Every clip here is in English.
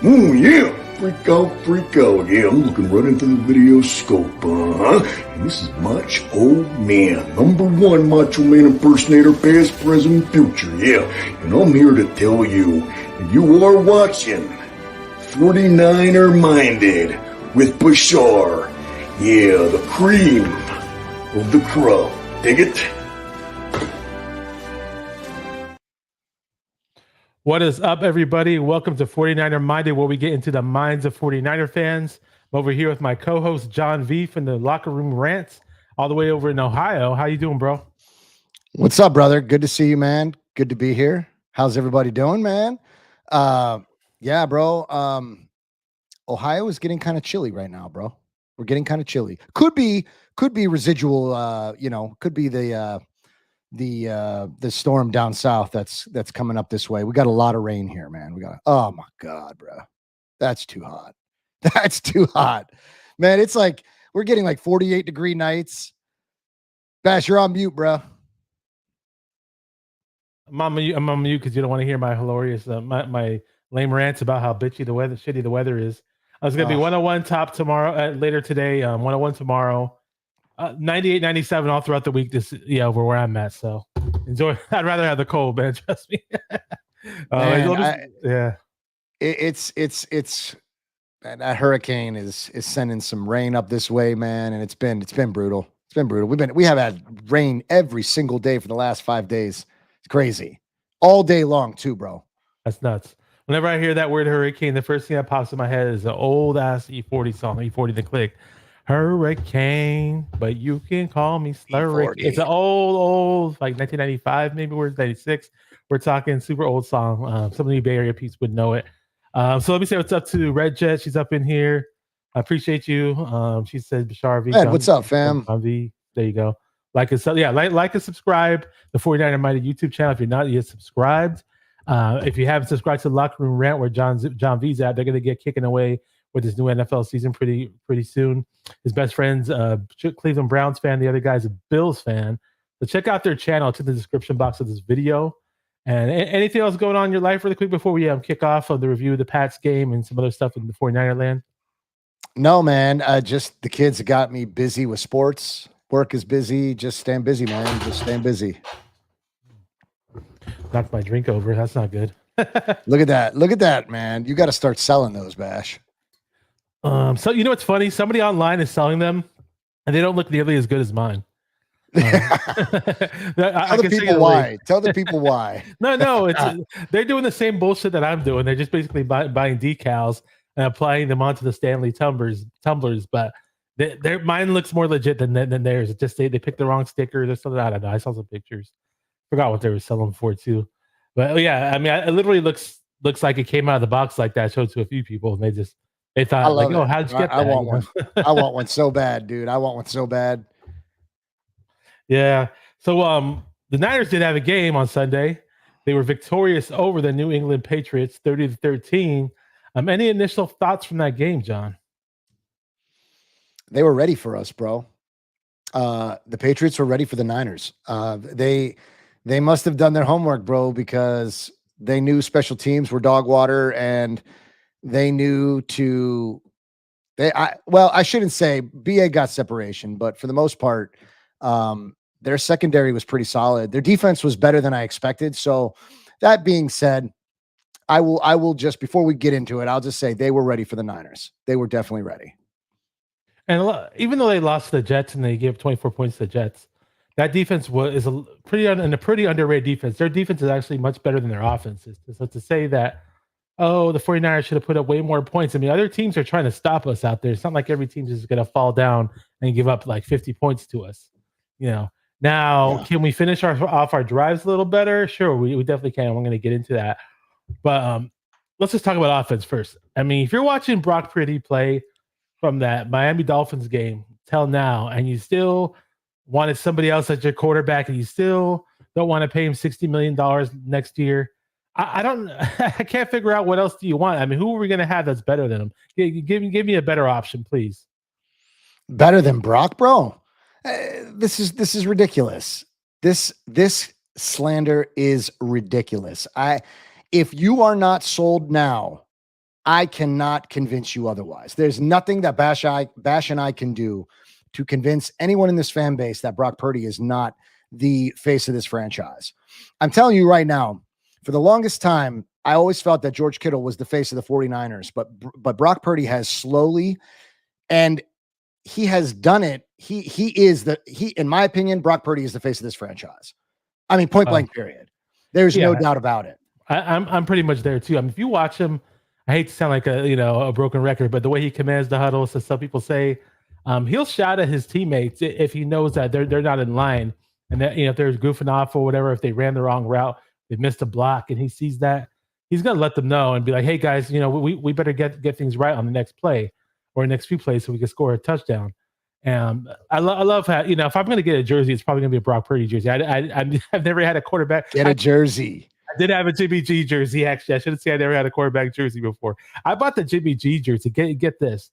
Oh, yeah. Freak out, freak out. Yeah, I'm looking right into the video scope, And this is Macho Man, #1 Macho Man impersonator, past, present, future. Yeah, and I'm here to tell you, you are watching 49er Minded with Bashar. Yeah, the cream of the crop. Dig it? What is up, everybody? Welcome to 49er Minded, where we get into the minds of 49er fans. I'm over here with my co-host, John V from the Locker Room Rants, all the way over in Ohio. How you doing, bro? What's up, brother? Good to see you, man. Good to be here. How's everybody doing, man? Yeah, bro. Ohio is getting kind of chilly right now, bro. We're getting kind of chilly. Could be residual, could be the storm down south that's coming up this way. We got a lot of rain here, man. Oh my God, bro. That's too hot. That's too hot. Man, it's like we're getting like 48-degree nights. Bash, you're on mute, bro. I'm on mute because you don't want to hear my hilarious, my lame rants about how shitty the weather is. I was going to be 101 top tomorrow, later today, 101 tomorrow. 98, 97 all throughout the week. Over where I'm at. So enjoy. I'd rather have the cold, man. Trust me. It's man, that hurricane is sending some rain up this way, man, and it's been brutal. It's been brutal. We have had rain every single day for the last 5 days. It's crazy, all day long too, bro. That's nuts. Whenever I hear that word hurricane, the first thing that pops in my head is the old ass E40 song, E40 The Click. Hurricane, but you can call me Slurrick. It's an old, like 1995, maybe we're 96. We're talking super old song. Some of the Bay Area peeps would know it. So let me say what's up to Red Jet. She's up in here. I appreciate you. She said Bashar V. Ed, what's up, fam? V. There you go. Like and subscribe the 49er Mighty YouTube channel if you're not yet subscribed. If you haven't subscribed to the Locker Room Rant where John V's at, they're gonna get kicking away with his new NFL season pretty soon. His best friend's Cleveland Browns fan. The other guy's a Bills fan. So check out their channel. It's in the description box of this video. And anything else going on in your life really quick before we kick off of the review of the Pats game and some other stuff in the 49er land? No, man. Just the kids got me busy with sports. Work is busy. Just staying busy, man. Just staying busy. Knocked my drink over. That's not good. Look at that. Look at that, man. You got to start selling those, Bash. So you know what's funny? Somebody online is selling them, and they don't look nearly as good as mine. Tell the people why. Tell the people why. No, they're doing the same bullshit that I'm doing. They're just basically buying decals and applying them onto the Stanley tumblers. But mine looks more legit than theirs. It's just they picked the wrong stickers or something. I don't know. I saw some pictures. Forgot what they were selling for too. But yeah, I mean, it literally looks like it came out of the box like that. I showed to a few people, and they thought, like, oh, how'd you get that? I want one. I want one so bad, dude. I want one so bad. Yeah. So the Niners did have a game on Sunday. They were victorious over the New England Patriots, 30-13. Any initial thoughts from that game, John? They were ready for us, bro. The Patriots were ready for the Niners. They must have done their homework, bro, because they knew special teams were dog water, and they knew I shouldn't say BA got separation, but for the most part, their secondary was pretty solid. Their defense was better than I expected. So that being said, I will just, before we get into it, I'll just say they were ready for the Niners. They were definitely ready. And even though they lost to the Jets and they gave 24 points to the Jets, that defense is a pretty underrated defense. Their defense is actually much better than their offense is. So to say that, oh, the 49ers should have put up way more points. I mean, other teams are trying to stop us out there. It's not like every team is going to fall down and give up like 50 points to us. Now, Can we finish off our drives a little better? Sure, we definitely can. I'm going to get into that. But let's just talk about offense first. I mean, if you're watching Brock Purdy play from that Miami Dolphins game till now, and you still wanted somebody else as your quarterback, and you still don't want to pay him $60 million next year, I can't figure out what else do you want. I mean, who are we going to have that's better than him? Give me a better option, please. Better than Brock, bro? This is ridiculous. This slander is ridiculous. If you are not sold now I cannot convince you otherwise. There's nothing that Bash and I can do to convince anyone in this fan base that Brock Purdy is not the face of this franchise. I'm telling you right now, for the longest time, I always felt that George Kittle was the face of the 49ers, but Brock Purdy has slowly, and he has done it. He in my opinion, Brock Purdy is the face of this franchise. I mean, point blank period. There's no doubt about it. I'm pretty much there too. I mean, if you watch him, I hate to sound like a broken record, but the way he commands the huddle, so some people say, he'll shout at his teammates if he knows that they're not in line, and that if they're goofing off or whatever, if they ran the wrong route, they missed a block, and he sees that, he's gonna let them know and be like, "Hey guys, we better get things right on the next play or next few plays so we can score a touchdown." And I love how if I'm gonna get a jersey, it's probably gonna be a Brock Purdy jersey. I've never had a quarterback get a jersey. I did have a Jimmy G jersey. Actually, I shouldn't say I never had a quarterback jersey before. I bought the Jimmy G jersey. Get this,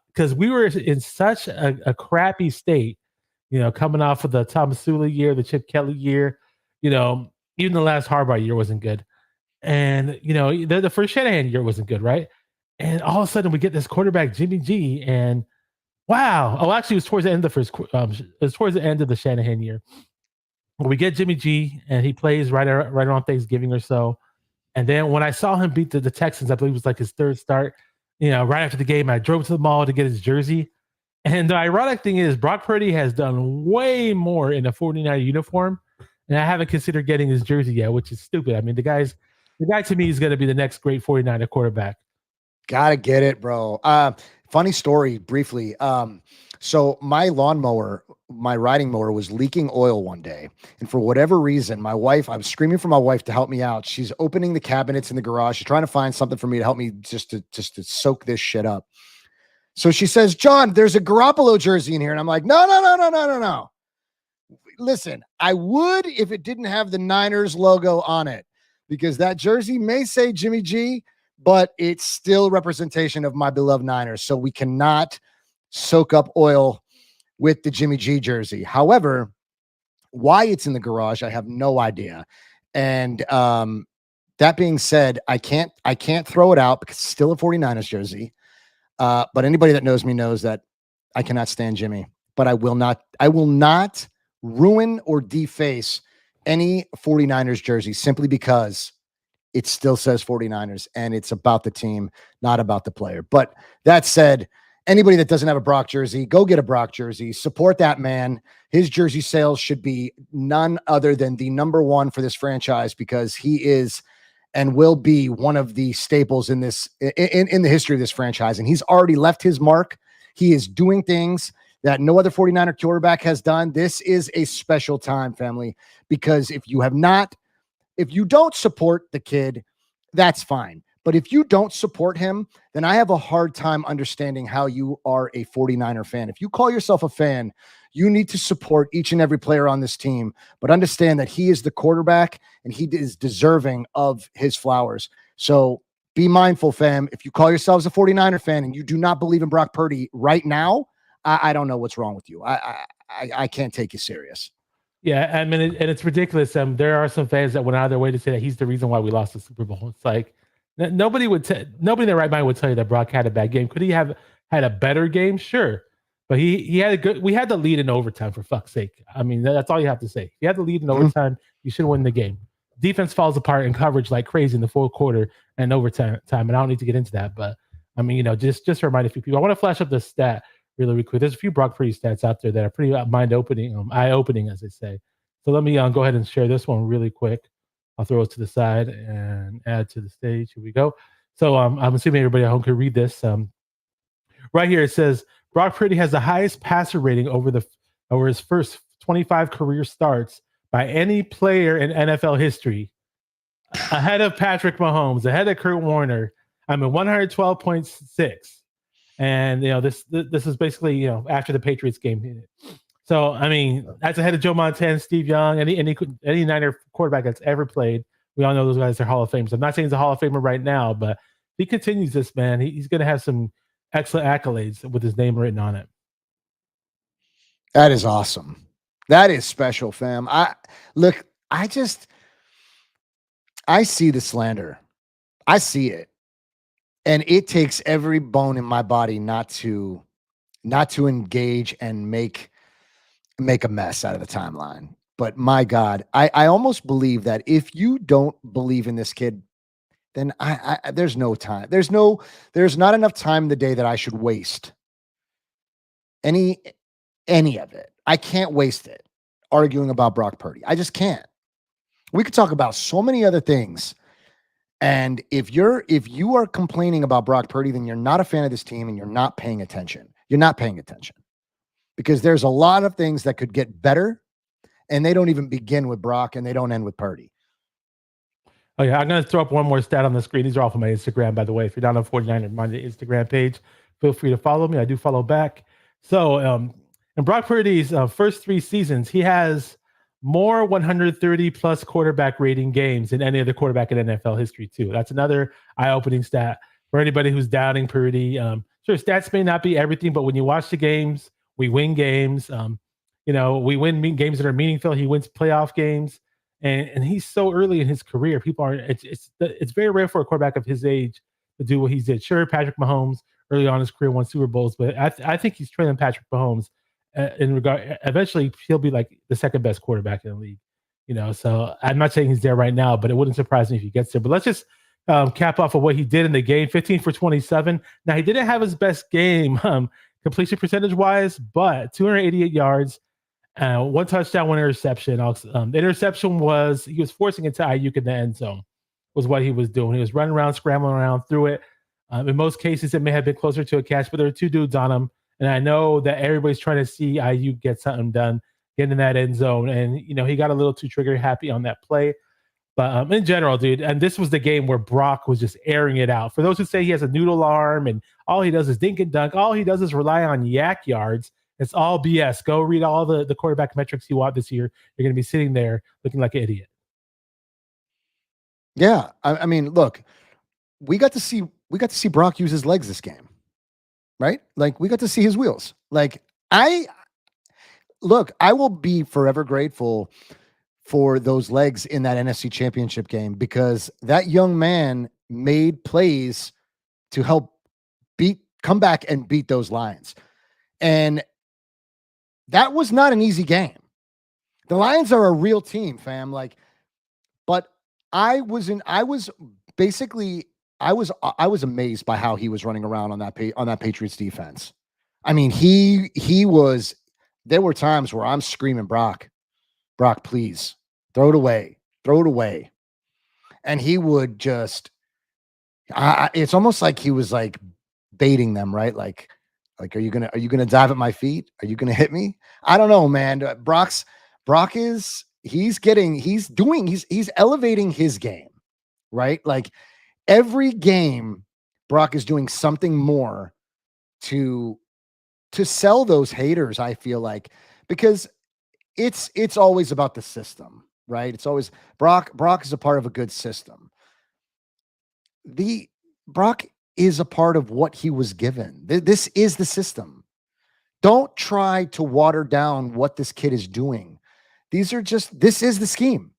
because we were in such a crappy state, coming off of the Thomas Sula year, the Chip Kelly year, even the last Harbaugh year wasn't good, and the first Shanahan year wasn't good, right? And all of a sudden we get this quarterback Jimmy G, and wow! Oh, actually, it was towards the end of the first. It was towards the end of the Shanahan year. We get Jimmy G, and he plays right around Thanksgiving or so. And then when I saw him beat the Texans, I believe it was like his third start, right after the game, I drove to the mall to get his jersey. And the ironic thing is Brock Purdy has done way more in a 49er uniform, and I haven't considered getting his jersey yet, which is stupid. I mean, the guy to me is going to be the next great 49er quarterback. Gotta get it, bro. Funny story, briefly. So my lawnmower, my riding mower, was leaking oil one day, and for whatever reason, I was screaming for my wife to help me out. She's opening the cabinets in the garage. She's trying to find something for me to help me just to soak this shit up. So she says, "John, there's a Garoppolo jersey in here," and I'm like, "No. Listen, I would if it didn't have the Niners logo on it, because that jersey may say Jimmy G, but it's still representation of my beloved Niners. So we cannot soak up oil with the Jimmy G jersey. However, why it's in the garage, I have no idea. And that being said, I can't throw it out because it's still a 49ers jersey. But anybody that knows me knows that I cannot stand Jimmy, but I will not ruin or deface any 49ers jersey simply because it still says 49ers and it's about the team, not about the player. But that said, anybody that doesn't have a Brock jersey, go get a Brock jersey. Support that man. His jersey sales should be none other than the number one for this franchise, because he is and will be one of the staples in this in the history of this franchise. And he's already left his mark. He is doing things that no other 49er quarterback has done. This is a special time, family, because if you don't support the kid, that's fine. But if you don't support him, then I have a hard time understanding how you are a 49er fan. If you call yourself a fan, you need to support each and every player on this team, but understand that he is the quarterback and he is deserving of his flowers. So be mindful, fam. If you call yourselves a 49er fan and you do not believe in Brock Purdy right now, I don't know what's wrong with you. I can't take you serious. Yeah, I mean, and it's ridiculous. There are some fans that went out of their way to say that he's the reason why we lost the Super Bowl. It's like nobody in their right mind would tell you that Brock had a bad game. Could he have had a better game? Sure, but he had a good. We had the lead in overtime, for fuck's sake. I mean, that's all you have to say. If you had the lead in overtime, you should win the game. Defense falls apart in coverage like crazy in the fourth quarter and overtime. And I don't need to get into that, but I mean, just to remind a few people, I want to flash up the stat really quick. There's a few Brock Purdy stats out there that are pretty eye-opening, as they say. So let me go ahead and share this one really quick. I'll throw it to the side and add to the stage. Here we go. So I'm assuming everybody at home can read this. Right here it says Brock Purdy has the highest passer rating over his first 25 career starts by any player in NFL history, ahead of Patrick Mahomes, ahead of Kurt Warner. I'm at 112.6. And this is basically after the Patriots game. So I mean, that's ahead of Joe Montana, Steve Young, any Niner quarterback that's ever played. We all know those guys are Hall of Famers. I'm not saying he's a Hall of Famer right now, but if he continues this, man, he's going to have some excellent accolades with his name written on it. That is awesome. That is special, fam. I see the slander. I see it. And it takes every bone in my body not to engage and make a mess out of the timeline. But my God, I almost believe that if you don't believe in this kid, then I there's no time. There's not enough time in the day that I should waste any of it. I can't waste it arguing about Brock Purdy. I just can't. We could talk about so many other things. And if you are complaining about Brock Purdy, then you're not a fan of this team and you're not paying attention. You're not paying attention because there's a lot of things that could get better, and they don't even begin with Brock and they don't end with Purdy. Oh yeah, I'm going to throw up one more stat on the screen. These are all from my Instagram, by the way. If you're not on 49ers Monday Instagram page, feel free to follow me. I do follow back. So in Brock Purdy's first 3 seasons, he has more 130 plus quarterback rating games than any other quarterback in NFL history too. That's another eye-opening stat for anybody who's doubting Purdy. Sure, stats may not be everything, but when you watch the games, we win games. We win games that are meaningful. He wins playoff games. And he's so early in his career. People are it's very rare for a quarterback of his age to do what he did. Sure, Patrick Mahomes early on in his career won Super Bowls, but I think he's trailing Patrick Mahomes in regard. Eventually, he'll be like the second best quarterback in the league. So I'm not saying he's there right now, but it wouldn't surprise me if he gets there. But let's just cap off of what he did in the game: 15 for 27. Now he didn't have his best game completion percentage wise, but 288 yards. 1 touchdown, 1 interception. The interception was he was forcing it to Ayuk in the end zone, was what he was doing. He was running around, scrambling around through it. In most cases, it may have been closer to a catch, but there were 2 dudes on him. And I know that everybody's trying to see Ayuk get something done, get in that end zone. And, he got a little too trigger happy on that play. But in general, dude, and this was the game where Brock was just airing it out. For those who say he has a noodle arm and all he does is dink and dunk, all he does is rely on yak yards. It's all BS. Go read all the quarterback metrics you want this year. You're going to be sitting there looking like an idiot. Yeah, I mean, look, we got to see Brock use his legs this game, right? Like we got to see his wheels. Like I will be forever grateful for those legs in that NFC Championship game because that young man made plays to help come back and beat those Lions. And that was not an easy game. The Lions are a real team, fam. But I was amazed by how he was running around on that Patriots defense. I mean, there were times where I'm screaming, Brock, please throw it away. And he would just, it's almost like he was like baiting them, right? Like, are you gonna dive at my feet? Are you gonna hit me? I don't know, man. Brock is he's elevating his game, right? Like every game, Brock is doing something more to sell those haters. I feel like because it's always about the system, right? It's always Brock is a part of a good system. Brock is a part of what he was given. This is the system. Don't try to water down what this kid is doing. This is the scheme.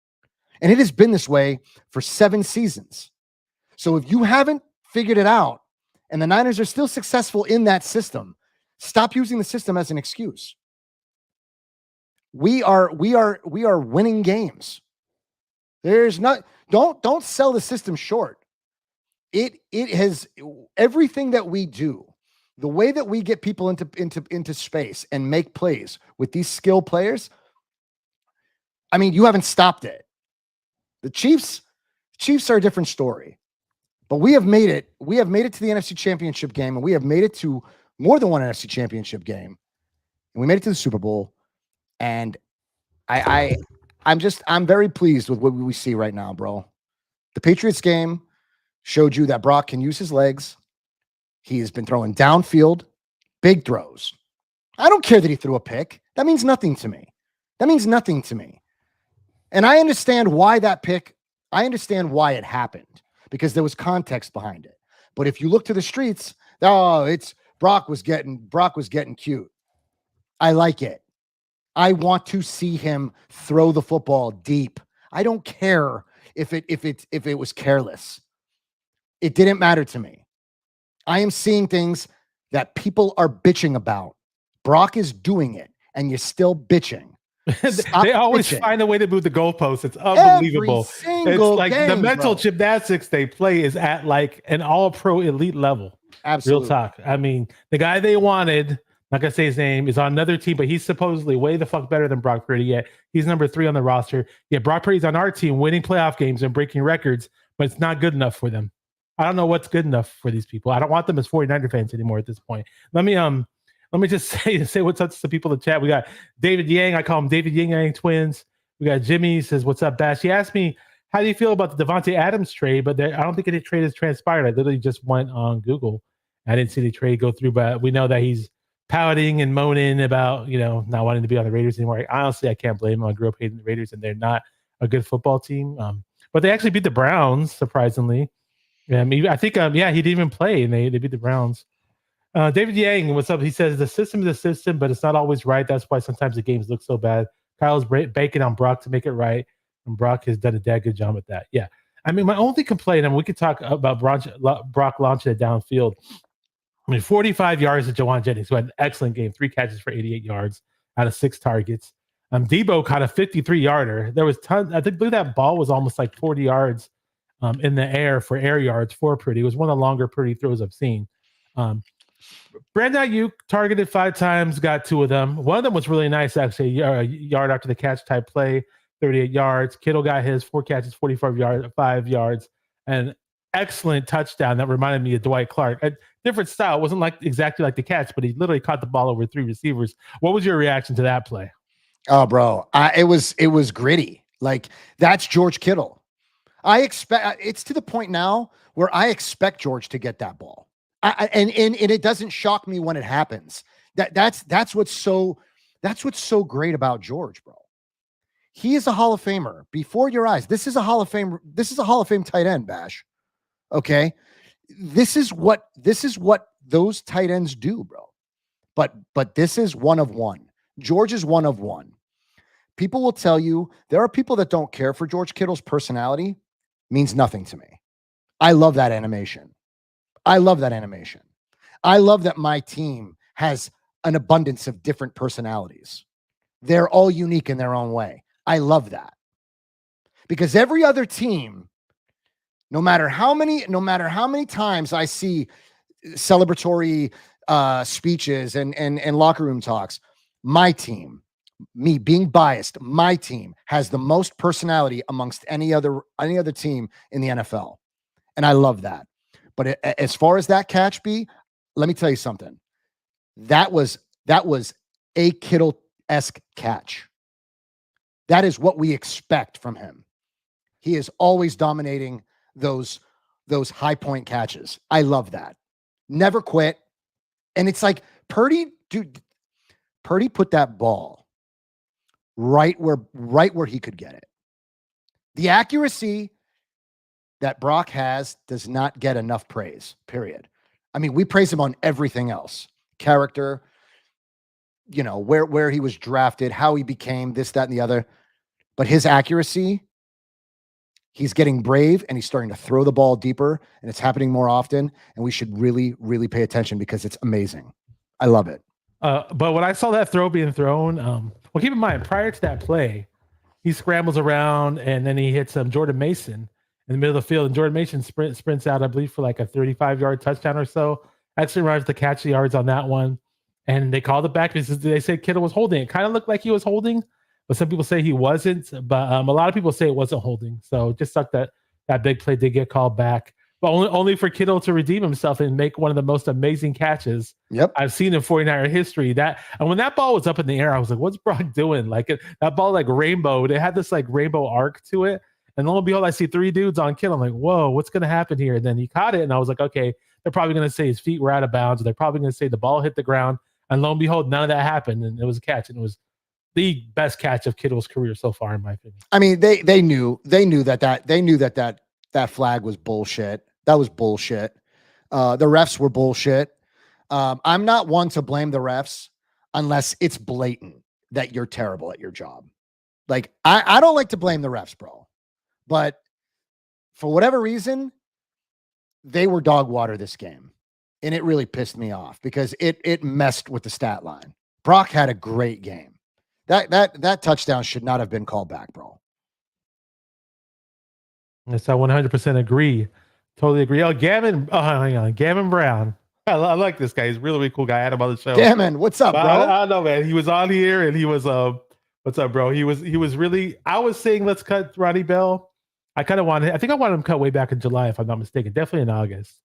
And it has been this way for 7 seasons. So if you haven't figured it out and the Niners are still successful in that system, stop using the system as an excuse. We are winning games. Don't sell the system short. It has everything that we do, the way that we get people into space and make plays with these skill players. I mean, you haven't stopped it. The Chiefs are a different story, but we have made it. We have made it to the NFC Championship game, and we have made it to more than one NFC Championship game, and we made it to the Super Bowl. And I'm very pleased with what we see right now, bro. The Patriots game showed you that Brock can use his legs. He has been throwing downfield, big throws. I don't care that he threw a pick. That means nothing to me. And I understand why that pick, I understand why it happened because there was context behind it. But if you look to the streets, it's Brock was getting cute. I like it. I want to see him throw the football deep. I don't care if it was careless. It didn't matter to me. I am seeing things that people are bitching about. Brock is doing it, and you're still bitching. Stop They always bitching. find a way to move the goalposts. It's Every unbelievable. It's single like the game, mental bro. gymnastics they play is at like an all-pro elite level. Absolutely. Real talk. I mean, the guy they wanted, not gonna say his name, is on another team, but he's supposedly way the fuck better than Brock Purdy. Yet he's number 3 on the roster. Yet Brock Purdy's on our team, winning playoff games and breaking records, but it's not good enough for them. I don't know what's good enough for these people. I don't want them as 49er fans anymore at this point. Let me just say what's up to the people in the chat. We got David Yang. I call him David Yang Twins. We got Jimmy says, "What's up, Bash?" He asked me, "How do you feel about the Devontae Adams trade?" But I don't think any trade has transpired. I literally just went on Google. I didn't see the trade go through, but we know that he's pouting and moaning about not wanting to be on the Raiders anymore. Honestly, I can't blame him. I grew up hating the Raiders, and they're not a good football team. But they actually beat the Browns, surprisingly. I think he didn't even play, and they beat the Browns. David Yang, what's up? He says the system is a system, but it's not always right. That's why sometimes the games look so bad. Kyle's banking on Brock to make it right, and Brock has done a damn good job at that. Yeah, I mean, my only complaint, and we could talk about Brock launching it downfield. I mean, 45 yards to Jawan Jennings, who had an excellent game, 3 catches for 88 yards out of 6 targets. Debo caught a 53-yarder. There was tons. I believe that ball was almost like 40 yards in the air for air yards for Purdy. It was one of the longer Purdy throws I've seen. Brandon Ayuk targeted 5 times, got 2 of them. One of them was really nice, actually, a yard after the catch type play, 38 yards. Kittle got his 4 catches, 5 yards, and excellent touchdown that reminded me of Dwight Clark. A different style. It wasn't exactly like the catch, but he literally caught the ball over 3 receivers. What was your reaction to that play? Oh, bro, it was gritty. Like, that's George Kittle. I expect it's to the point now where I expect George to get that ball. And it doesn't shock me when it happens. That's what's so great about George, bro. He is a Hall of Famer before your eyes. This is a Hall of Fame tight end, Bash. Okay. This is what those tight ends do, bro. But this is one of one. George is one of one. People will tell you there are people that don't care for George Kittle's personality. Means nothing to me. I love that animation. I love that my team has an abundance of different personalities. They're all unique in their own way. I love that. Because every other team, no matter how many times I see celebratory speeches and locker room talks, my team, me being biased, my team has the most personality amongst any other team in the NFL. And I love that. But as far as that catch be, let me tell you something. That was a Kittle-esque catch. That is what we expect from him. He is always dominating those high point catches. I love that. Never quit. And it's like Purdy put that ball right where he could get it. The accuracy that Brock has does not get enough praise, period. I mean, we praise him on everything else. Character, where he was drafted, how he became this, that, and the other. But his accuracy, he's getting brave and he's starting to throw the ball deeper, and it's happening more often. And we should really, really pay attention because it's amazing. I love it. But when I saw that throw being thrown, well, keep in mind, prior to that play, he scrambles around and then he hits Jordan Mason in the middle of the field, and Jordan Mason sprints out, I believe, for like a 35-yard touchdown or so. Actually arrives to catch the yards on that one. And they called it back because they said Kittle was holding. It kind of looked like he was holding, but some people say he wasn't. But a lot of people say it wasn't holding. So just sucked that big play did get called back. But only for Kittle to redeem himself and make one of the most amazing catches I've seen in 49er history. And when that ball was up in the air, I was like, what's Brock doing? Like that ball like rainbowed. It had this like rainbow arc to it. And lo and behold, I see 3 dudes on Kittle. I'm like, whoa, what's going to happen here? And then he caught it. And I was like, okay, they're probably going to say his feet were out of bounds. Or they're probably going to say the ball hit the ground. And lo and behold, none of that happened. And it was a catch. And it was the best catch of Kittle's career so far, in my opinion. I mean, they knew that flag was bullshit. That was bullshit. The refs were bullshit. I'm not one to blame the refs unless it's blatant that you're terrible at your job. Like, I don't like to blame the refs, bro. But for whatever reason, they were dog water this game. and it really pissed me off because it messed with the stat line. Brock had a great game. That touchdown should not have been called back, bro. Yes, I 100% agree. Totally agree. Oh, Gavin. Oh, hang on. Gavin Brown. I like this guy. He's a really, really cool guy. I had him on the show. Gammon, what's up, But bro? I don't know, man. He was on here and he was what's up, bro? He was really. I was saying let's cut Ronnie Bell. I think I wanted him cut way back in July, if I'm not mistaken. Definitely in August.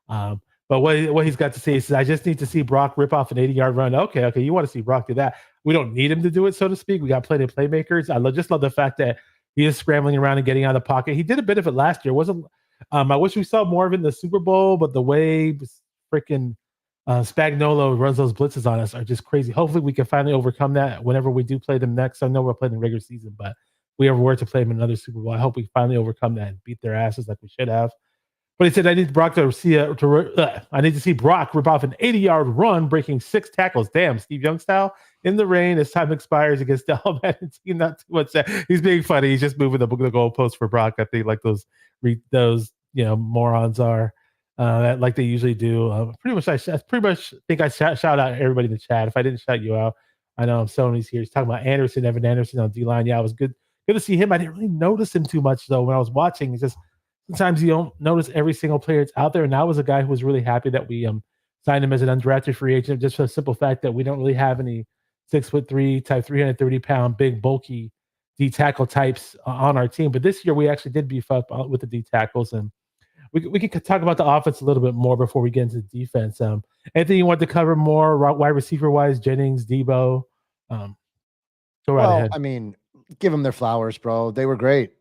But what he's got to say is I just need to see Brock rip off an 80-yard run. Okay. You want to see Brock do that. We don't need him to do it, so to speak. We got plenty of playmakers. I just love the fact that he is scrambling around and getting out of the pocket. He did a bit of it last year. I wish we saw more of it in the Super Bowl, but the way freaking Spagnuolo runs those blitzes on us are just crazy. Hopefully we can finally overcome that whenever we do play them next. I know we're playing in the regular season, but if we ever were to play them in another Super Bowl, I hope we finally overcome that and beat their asses like we should have. But he said, I need Brock to see Brock rip off an 80-yard run, breaking 6 tackles. Damn, Steve Young style. In the rain, as time expires against the Alabama team. Not too much. He's being funny. He's just moving the goalpost for Brock. I think like those morons are, like they usually do. Pretty much think I shout out everybody in the chat. If I didn't shout you out, I know Sony's here. He's talking about Evan Anderson on D-line. Yeah, it was good to see him. I didn't really notice him too much though when I was watching. It's just sometimes you don't notice every single player that's out there. And I was a guy who was really happy that we signed him as an undrafted free agent, just for the simple fact that we don't really have any 6'3" type 330-pound big bulky D tackle types on our team. But this year we actually did beef up with the D tackles, and we could talk about the offense a little bit more before we get into the defense. Anything you want to cover more wide receiver wise? Jennings, Debo, go right ahead. I mean, give them their flowers, bro. They were great.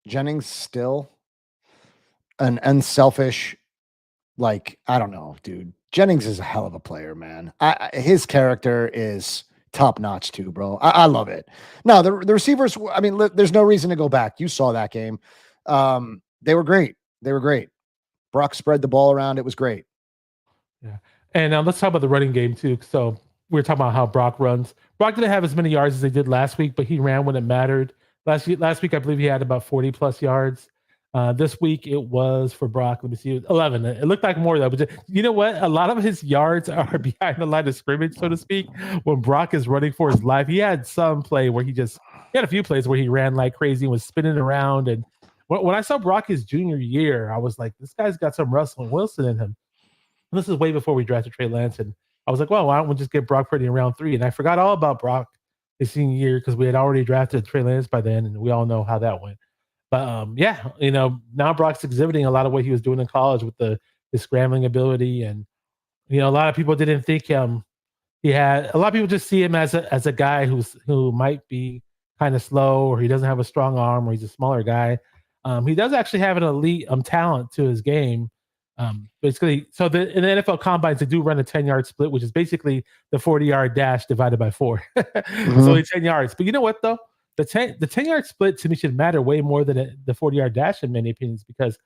Jennings still an unselfish, like, I don't know, dude. Jennings is a hell of a player, man. His character is top notch too, bro. I love it. Now the receivers, I mean, there's no reason to go back. You saw that game. They were great. Brock spread the ball around. It was great. Yeah. And let's talk about the running game too. So we were talking about how Brock runs. Brock didn't have as many yards as they did last week, but he ran when it mattered. Last week, I believe he had about 40 plus yards. This week it was for Brock. Let me see, 11. It looked like more though. But you know what? A lot of his yards are behind the line of scrimmage, so to speak. When Brock is running for his life, he had some play where he had a few plays where he ran like crazy and was spinning around. And when I saw Brock his junior year, I was like, this guy's got some Russell Wilson in him. And this is way before we drafted Trey Lance, and I was like, well, why don't we just get Brock Purdy in round 3? And I forgot all about Brock his senior year because we had already drafted Trey Lance by then, and we all know how that went. But now Brock's exhibiting a lot of what he was doing in college with his scrambling ability, and a lot of people didn't think he had. A lot of people just see him as a guy who might be kind of slow, or he doesn't have a strong arm, or he's a smaller guy. He does actually have an elite talent to his game. Basically, so in the NFL combines, they do run a 10-yard split, which is basically the 40-yard dash divided by 4. It's only 10 yards. But you know what though? The 10-yard split to me should matter way more than the 40-yard dash in many opinions, because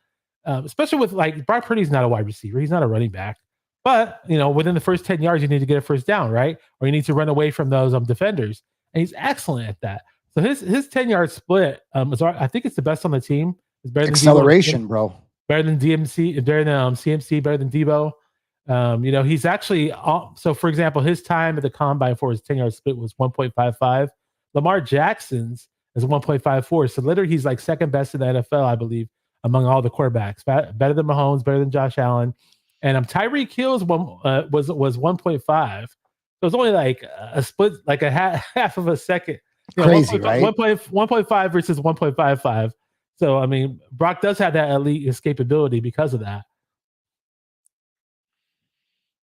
especially with like Brock Purdy's not a wide receiver, he's not a running back, but within the first 10 yards you need to get a first down, right? Or you need to run away from those defenders, and he's excellent at that. So his 10-yard split I think it's the best on the team. It's better than acceleration, bro. Better than DMC, better than CMC, better than Debo. He's actually so. For example, his time at the combine for his 10-yard split was 1.55. Lamar Jackson's is 1.54. So literally, he's like second best in the NFL, I believe, among all the quarterbacks. Better than Mahomes, better than Josh Allen, and Tyreek Hill's was 1.5. So it's only like a split, like a half of a second. Crazy, right? 1.5 versus 1.55. So, I mean, Brock does have that elite escapability because of that.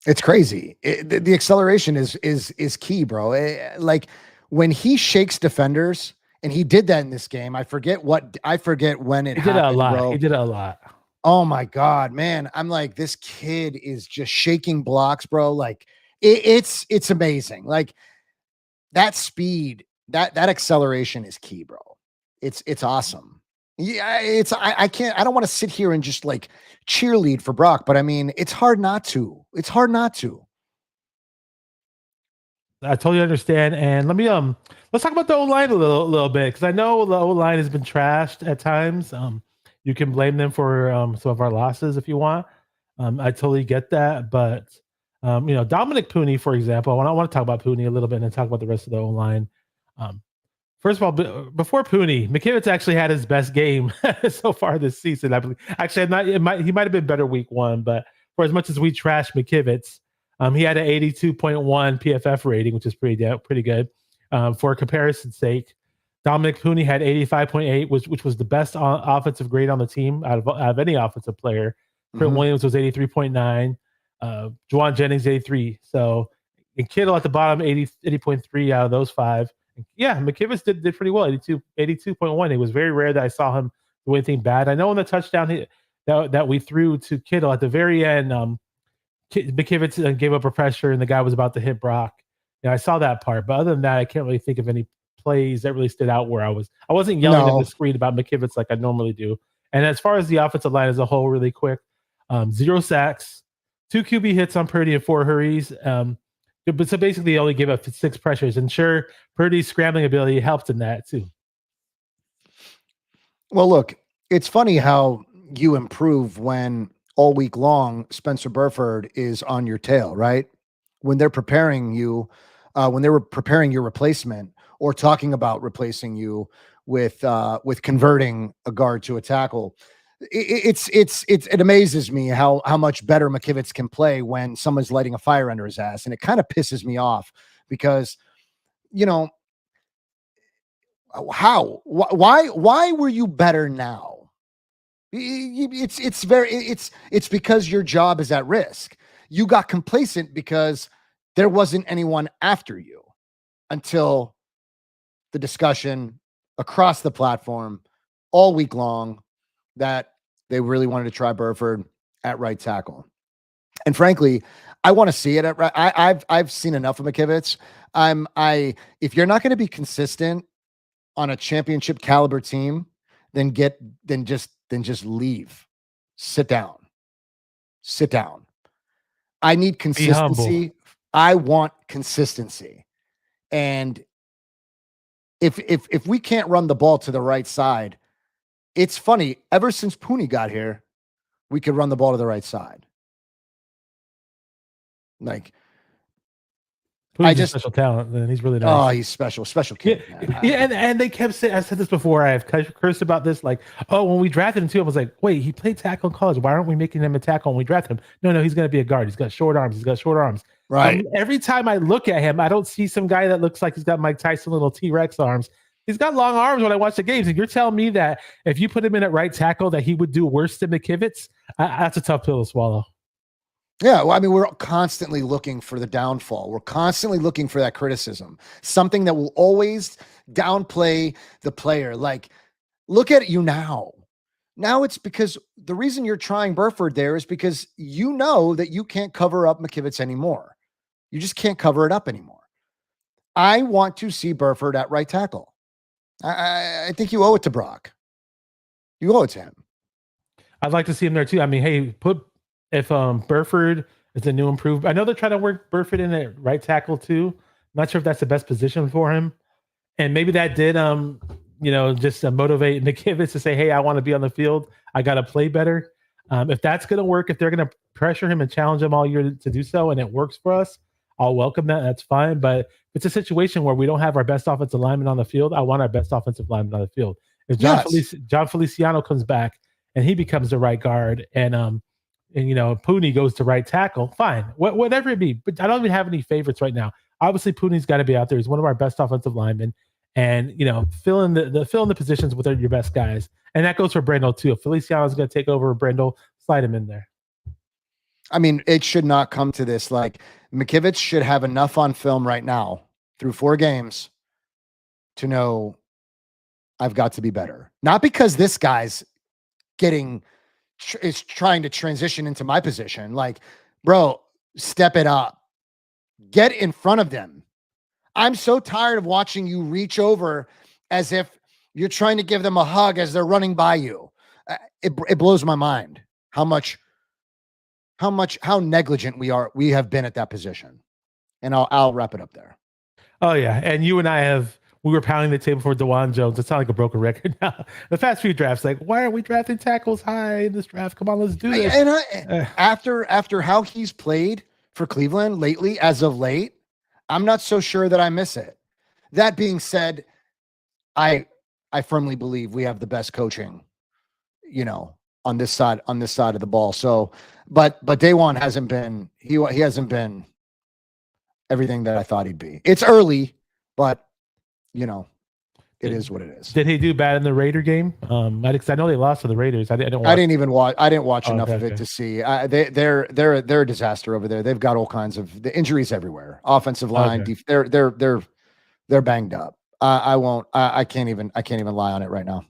It's crazy. The acceleration is key, bro. Like when he shakes defenders, and he did that in this game. I forget when it happened, He did it a lot. Oh my God, man. I'm like, this kid is just shaking blocks, bro. Like it's amazing. Like that speed, that acceleration is key, bro. It's awesome. Yeah, I don't want to sit here and just like cheerlead for Brock, but I mean, it's hard not to. I totally understand. And let's talk about the O-line a little bit, because I know the O-line has been trashed at times. You can blame them for some of our losses if you want. I totally get that, but Dominic Pooney, for example, I want to talk about Pooney a little bit and then talk about the rest of the O line. Um, First of all, before Pooney, McKivitz actually had his best game so far this season. I believe. Actually, he might have been better week one, but for as much as we trash McKivitz, he had an 82.1 PFF rating, which is pretty good. For comparison's sake, Dominic Pooney had 85.8, which was the best offensive grade on the team out of any offensive player. Trent Williams was 83.9. Juwan Jennings 83. So, and Kittle at the bottom 80.3 out of those five. Yeah, McKivitz did pretty well, 82.1. It was very rare that I saw him do anything bad. I know in the touchdown that we threw to Kittle at the very end, McKivitz gave up a pressure and the guy was about to hit Brock. Yeah, I saw that part, but other than that, I can't really think of any plays that really stood out where I wasn't yelling at the screen about McKivitz like I normally do. And as far as the offensive line as a whole, really quick, 0 sacks, 2 QB hits on Purdy and 4 hurries. But so basically, they only gave up 6 pressures, and sure, Purdy's scrambling ability helped in that too. Well, look, it's funny how you improve when all week long Spencer Burford is on your tail, right? When they're preparing you, when they were preparing your replacement or talking about replacing you with converting a guard to a tackle. It amazes me how much better McKivitz can play when someone's lighting a fire under his ass, and it kind of pisses me off because, why were you better now? It's because your job is at risk. You got complacent because there wasn't anyone after you until the discussion across the platform all week long that they really wanted to try Burford at right tackle. And frankly, I want to see it at right. I've seen enough of McKivitz. If you're not going to be consistent on a championship caliber team, then just leave. Sit down. I need consistency. I want consistency. And if we can't run the ball to the right side, it's funny. Ever since Pooney got here, we could run the ball to the right side. Like, Pooney's a special talent, man. He's really nice. Oh, he's special kid. Yeah, and they kept saying, I said this before, I've cursed about this, like, oh, when we drafted him too, I was like, wait, he played tackle in college. Why aren't we making him a tackle when we drafted him? No, he's going to be a guard. He's got short arms. Right. Every time I look at him, I don't see some guy that looks like he's got Mike Tyson little T-Rex arms. He's got long arms when I watch the games. And you're telling me that if you put him in at right tackle, that he would do worse than McKivitz? That's a tough pill to swallow. Yeah, well, I mean, we're constantly looking for the downfall. We're constantly looking for that criticism, something that will always downplay the player. Like, look at you now. Now it's because the reason you're trying Burford there is because you know that you can't cover up McKivitz anymore. You just can't cover it up anymore. I want to see Burford at right tackle. I think you owe it to Brock. You owe it to him. I'd like to see him there too. I mean, hey, if Burford is a new improvement. I know they're trying to work Burford in at right tackle too. Not sure if that's the best position for him. And maybe that did just motivate McKivitz to say, hey, I want to be on the field. I got to play better. If that's going to work, if they're going to pressure him and challenge him all year to do so, and it works for us, I'll welcome that. That's fine. But if it's a situation where we don't have our best offensive lineman on the field, I want our best offensive lineman on the field. If John Feliciano comes back and he becomes the right guard and Pooney goes to right tackle, fine. Whatever it be. But I don't even have any favorites right now. Obviously, Pooney's got to be out there. He's one of our best offensive linemen. And fill in the positions with your best guys. And that goes for Brendel too. If Feliciano's going to take over Brendel, slide him in there. I mean, it should not come to this. Like, McKivitz should have enough on film right now through 4 games to know I've got to be better. Not because this guy's is trying to transition into my position. Like, bro, step it up. Get in front of them. I'm so tired of watching you reach over as if you're trying to give them a hug as they're running by you. It blows my mind how negligent we have been at that position. And I'll wrap it up there. Oh yeah. And you and I we were pounding the table for DeJuan Jones. It's not like a broken record now. The past few drafts, like, why are we drafting tackles high in this draft? Come on, let's do this. After how he's played for Cleveland lately, as of late, I'm not so sure that I miss it. That being said, I firmly believe we have the best coaching, on this side of the ball. So, but DeJuan hasn't been he hasn't been everything that I thought he'd be. It's early, but it is what it is. Did he do bad in the Raider game? Because I know they lost to the Raiders. I didn't watch enough of it to see. They're a disaster over there. They've got all kinds of the injuries everywhere. Offensive line, they're banged up. I can't even lie on it right now.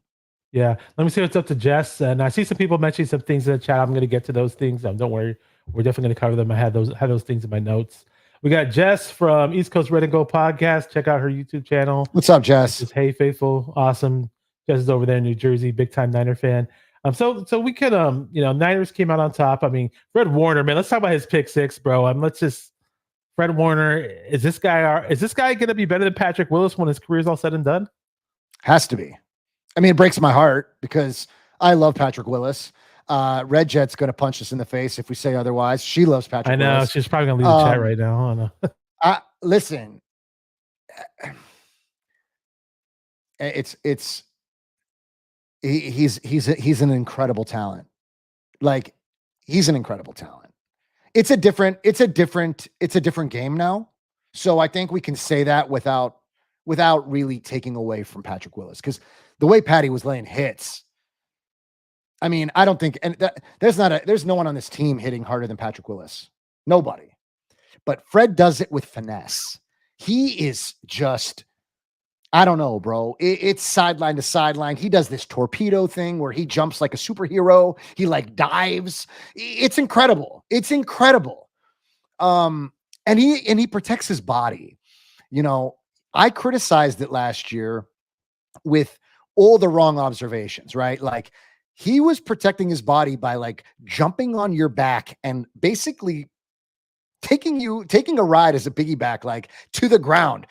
Yeah, let me see what's up to Jess. And I see some people mentioning some things in the chat. I'm going to get to those things. Don't worry, we're definitely going to cover them. I had those things in my notes. We got Jess from East Coast Red and Gold Podcast. Check out her YouTube channel. What's up, Jess? It's Hey Faithful, awesome. Jess is over there in New Jersey, big time Niner fan. So we could Niners came out on top. I mean, Fred Warner, man. Let's talk about his pick six, bro. Fred Warner. Is this guy going to be better than Patrick Willis when his career is all said and done? Has to be. I mean, it breaks my heart because I love Patrick Willis. Red Jet's going to punch us in the face if we say otherwise. She loves Patrick Willis. I know. She's probably going to leave the chat right now. I know. Listen, he's an incredible talent. Like, he's an incredible talent. It's a different game now. So I think we can say that without really taking away from Patrick Willis, because the way Patty was laying hits, I mean, I don't think, and there's no one on this team hitting harder than Patrick Willis. Nobody. But Fred does it with finesse. He is just, I don't know, bro. It's sideline to sideline. He does this torpedo thing where he jumps like a superhero. He like dives. It's incredible. It's incredible. And he protects his body. I criticized it last year with all the wrong observations, right? Like, he was protecting his body by like jumping on your back and basically taking a ride as a piggyback, like to the ground.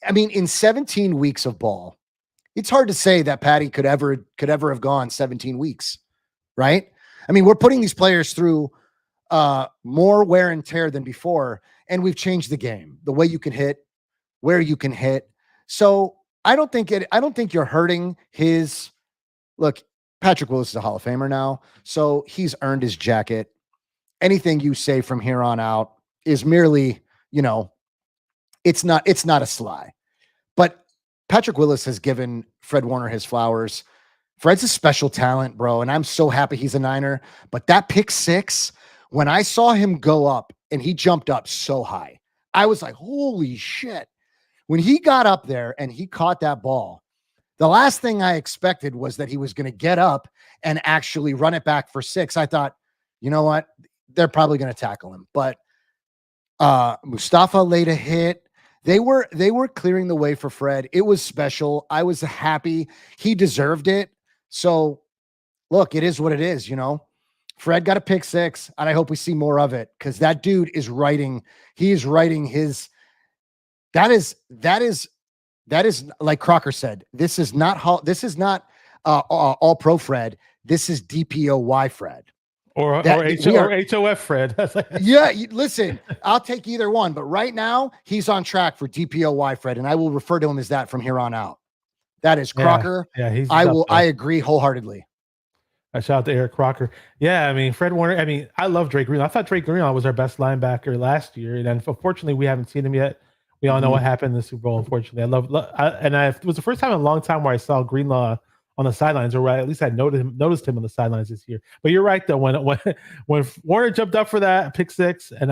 I mean, in 17 weeks of ball, it's hard to say that Patty could ever have gone 17 weeks, right? I mean, we're putting these players through more wear and tear than before, and we've changed the game, the way you can hit, where you can hit. So I don't think you're hurting his look. Patrick Willis is a Hall of Famer now, so he's earned his jacket. Anything you say from here on out is merely, it's not a sly. But Patrick Willis has given Fred Warner his flowers. Fred's a special talent, bro, and I'm so happy he's a Niner. But that pick six, when I saw him go up and he jumped up so high, I was like, holy shit. When he got up there and he caught that ball, the last thing I expected was that he was going to get up and actually run it back for six. I thought, you know what? They're probably going to tackle him. But Mustafa laid a hit. They were clearing the way for Fred. It was special. I was happy. He deserved it. So, look, it is what it is, Fred got a pick six, and I hope we see more of it, because that dude is writing. He is writing his. That is like Crocker said. This is not all pro Fred. This is DPOY Fred. Or HOF Fred. Yeah, listen, I'll take either one. But right now, he's on track for DPOY Fred, and I will refer to him as that from here on out. That is Crocker. Yeah, I agree wholeheartedly. I shout out to Eric Crocker. Yeah, I mean, Fred Warner. I mean, I love Drake Greenlaw. I thought Drake Greenlaw was our best linebacker last year, and unfortunately, we haven't seen him yet. We all know what happened in the Super Bowl, unfortunately. It was the first time in a long time where I saw Greenlaw on the sidelines, or at least I noticed him on the sidelines this year. But you're right, though. When Warner jumped up for that pick six and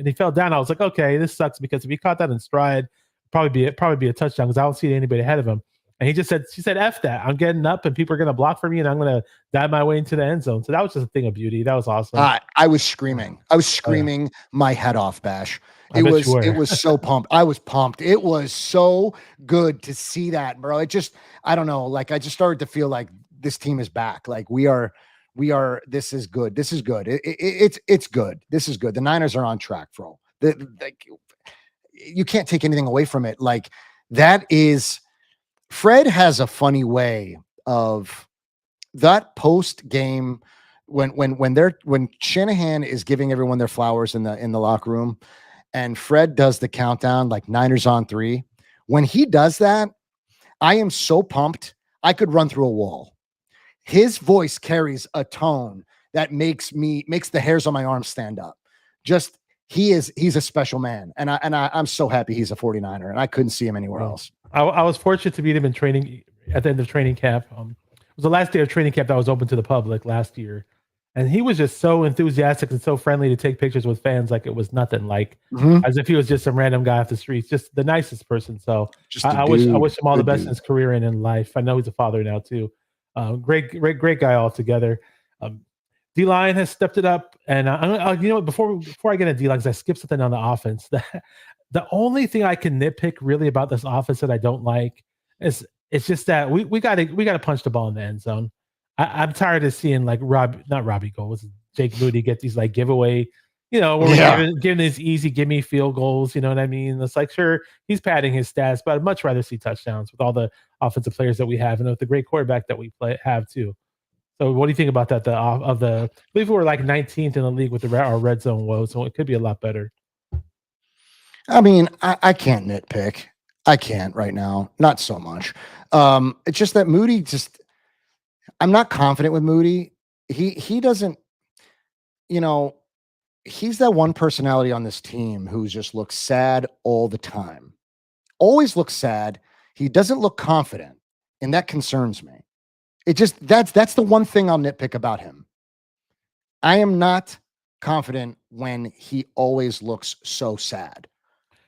he fell down, I was like, okay, this sucks, because if he caught that in stride, probably be a touchdown, because I don't see anybody ahead of him. And she said, F that. I'm getting up and people are going to block for me and I'm going to dive my way into the end zone. So that was just a thing of beauty. That was awesome. I was screaming. My head off, Bash. It was so pumped. I was pumped. It was so good to see that, bro. I don't know. Like, I just started to feel like this team is back. Like, we are, this is good. This is good. It's good. This is good. The Niners are on track, bro. You can't take anything away from it. Like, That is, Fred has a funny way of that post game when Shanahan is giving everyone their flowers in the locker room, and Fred does the countdown like Niners on 3. When he does that, I am so pumped I could run through a wall. His voice carries a tone that makes the hairs on my arm stand up. Just he's a special man, and I'm so happy he's a 49er, and I couldn't see him anywhere else. I was fortunate to meet him in training at the end of training camp. It was the last day of training camp that was open to the public last year, and he was just so enthusiastic and so friendly to take pictures with fans, like it was nothing, like as if he was just some random guy off the streets, just the nicest person. So I wish him all the best in his career and in life. I know he's a father now too. Great guy altogether. D-line has stepped it up, and you know what? Before I get into D-line, because I skipped something on the offense. The only thing I can nitpick really about this offense that I don't like is it's just that we got to punch the ball in the end zone. I'm tired of seeing like Jake Moody get these like giveaway, you know, where we're giving these easy gimme field goals. You know what I mean? It's like, sure, he's padding his stats, but I'd much rather see touchdowns with all the offensive players that we have and with the great quarterback that we have too. So what do you think about that? I believe we were like 19th in the league with our red zone woes, so it could be a lot better. I mean, I can't nitpick. I can't right now. Not so much. It's just that Moody I'm not confident with Moody. He doesn't, you know, he's that one personality on this team who just looks sad all the time. Always looks sad. He doesn't look confident, and that concerns me. It just that's the one thing I'll nitpick about him. I am not confident when he always looks so sad.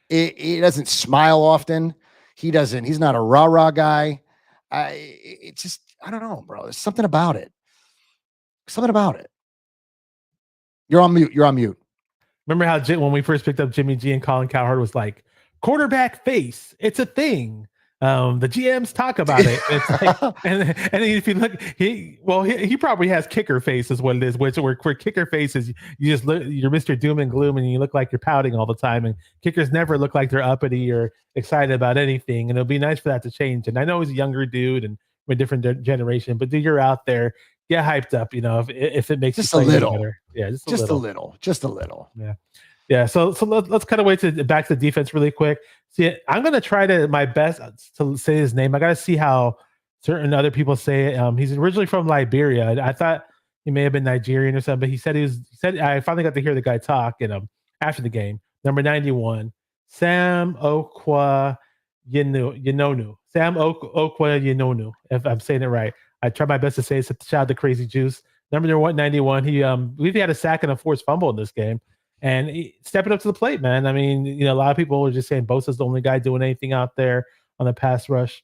He doesn't smile often. He's not a rah-rah guy. I don't know, bro. There's something about it. You're on mute. Remember how when we first picked up Jimmy G and Colin Cowherd was like, quarterback face, it's a thing. The GMs talk about it. It's like, and if you look, he probably has kicker face is what it is, where kicker face is you just look, you're Mr. Doom and Gloom and you look like you're pouting all the time, and kickers never look like they're uppity or excited about anything, and it'll be nice for that to change. And I know he's a younger dude and we're a different generation, but dude, you're out there, get hyped up, you know, if it makes just you a little better. Yeah, just a little. Yeah. So let's cut away back to the defense really quick. See, I'm gonna try my best to say his name. I gotta see how certain other people say it. He's originally from Liberia. I thought he may have been Nigerian or something, but he said I finally got to hear the guy talk after the game. Number 91, Sam Okwa Yenonu. Sam Okwa Yenonu, if I'm saying it right. I try my best to say it. Shout out to Crazy Juice. Number 191. He believe he had a sack and a forced fumble in this game. And stepping up to the plate, man. I mean, you know, a lot of people are just saying Bosa's the only guy doing anything out there on the pass rush.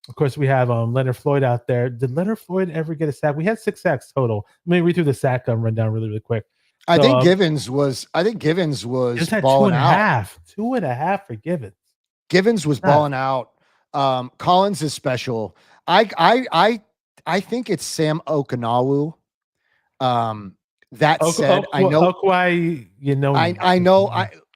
Of course, we have Leonard Floyd out there. Did Leonard Floyd ever get a sack? We had 6 sacks total. Let me read through the sack rundown really quick. I think Givens was balling out. 2.5 for Givens. Givens was balling out. Collins is special. I think it's Sam Okinawu. That said, I know Okwai, you know. I know.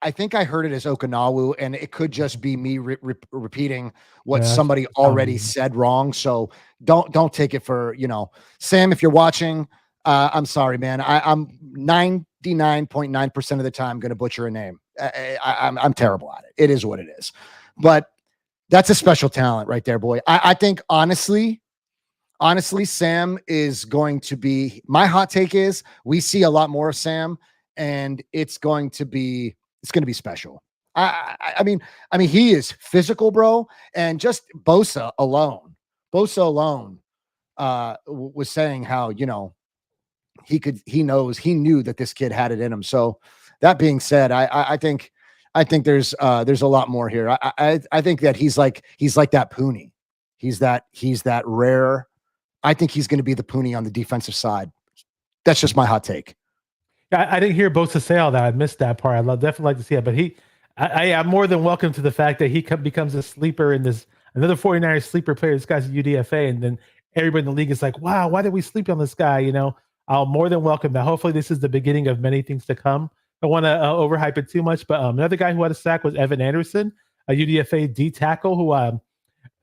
I think I heard it as Okinawu, and it could just be me repeating what somebody already said wrong. So don't take it for, you know, Sam. If you're watching, I'm sorry, man. I'm 99.9% of the time going to butcher a name. I'm terrible at it. It is what it is. But that's a special talent right there, boy. I think honestly, Sam is going to be, my hot take is we see a lot more of Sam, and it's going to be special. I mean, he is physical, bro. And just Bosa alone was saying how, you know, he knew that this kid had it in him. So that being said, I think there's a lot more here. I think that he's like that Pooney. He's that rare. I think he's going to be the Pooney on the defensive side. That's just my hot take. I didn't hear Bosa say all that. I missed that part. I'd definitely like to see it. But I'm more than welcome to the fact that he becomes a sleeper in this, another 49ers sleeper player. This guy's a UDFA. And then everybody in the league is like, wow, why did we sleep on this guy? You know, I'll more than welcome that. Hopefully this is the beginning of many things to come. I don't want to overhype it too much, but another guy who had a sack was Evan Anderson. a UDFA D tackle who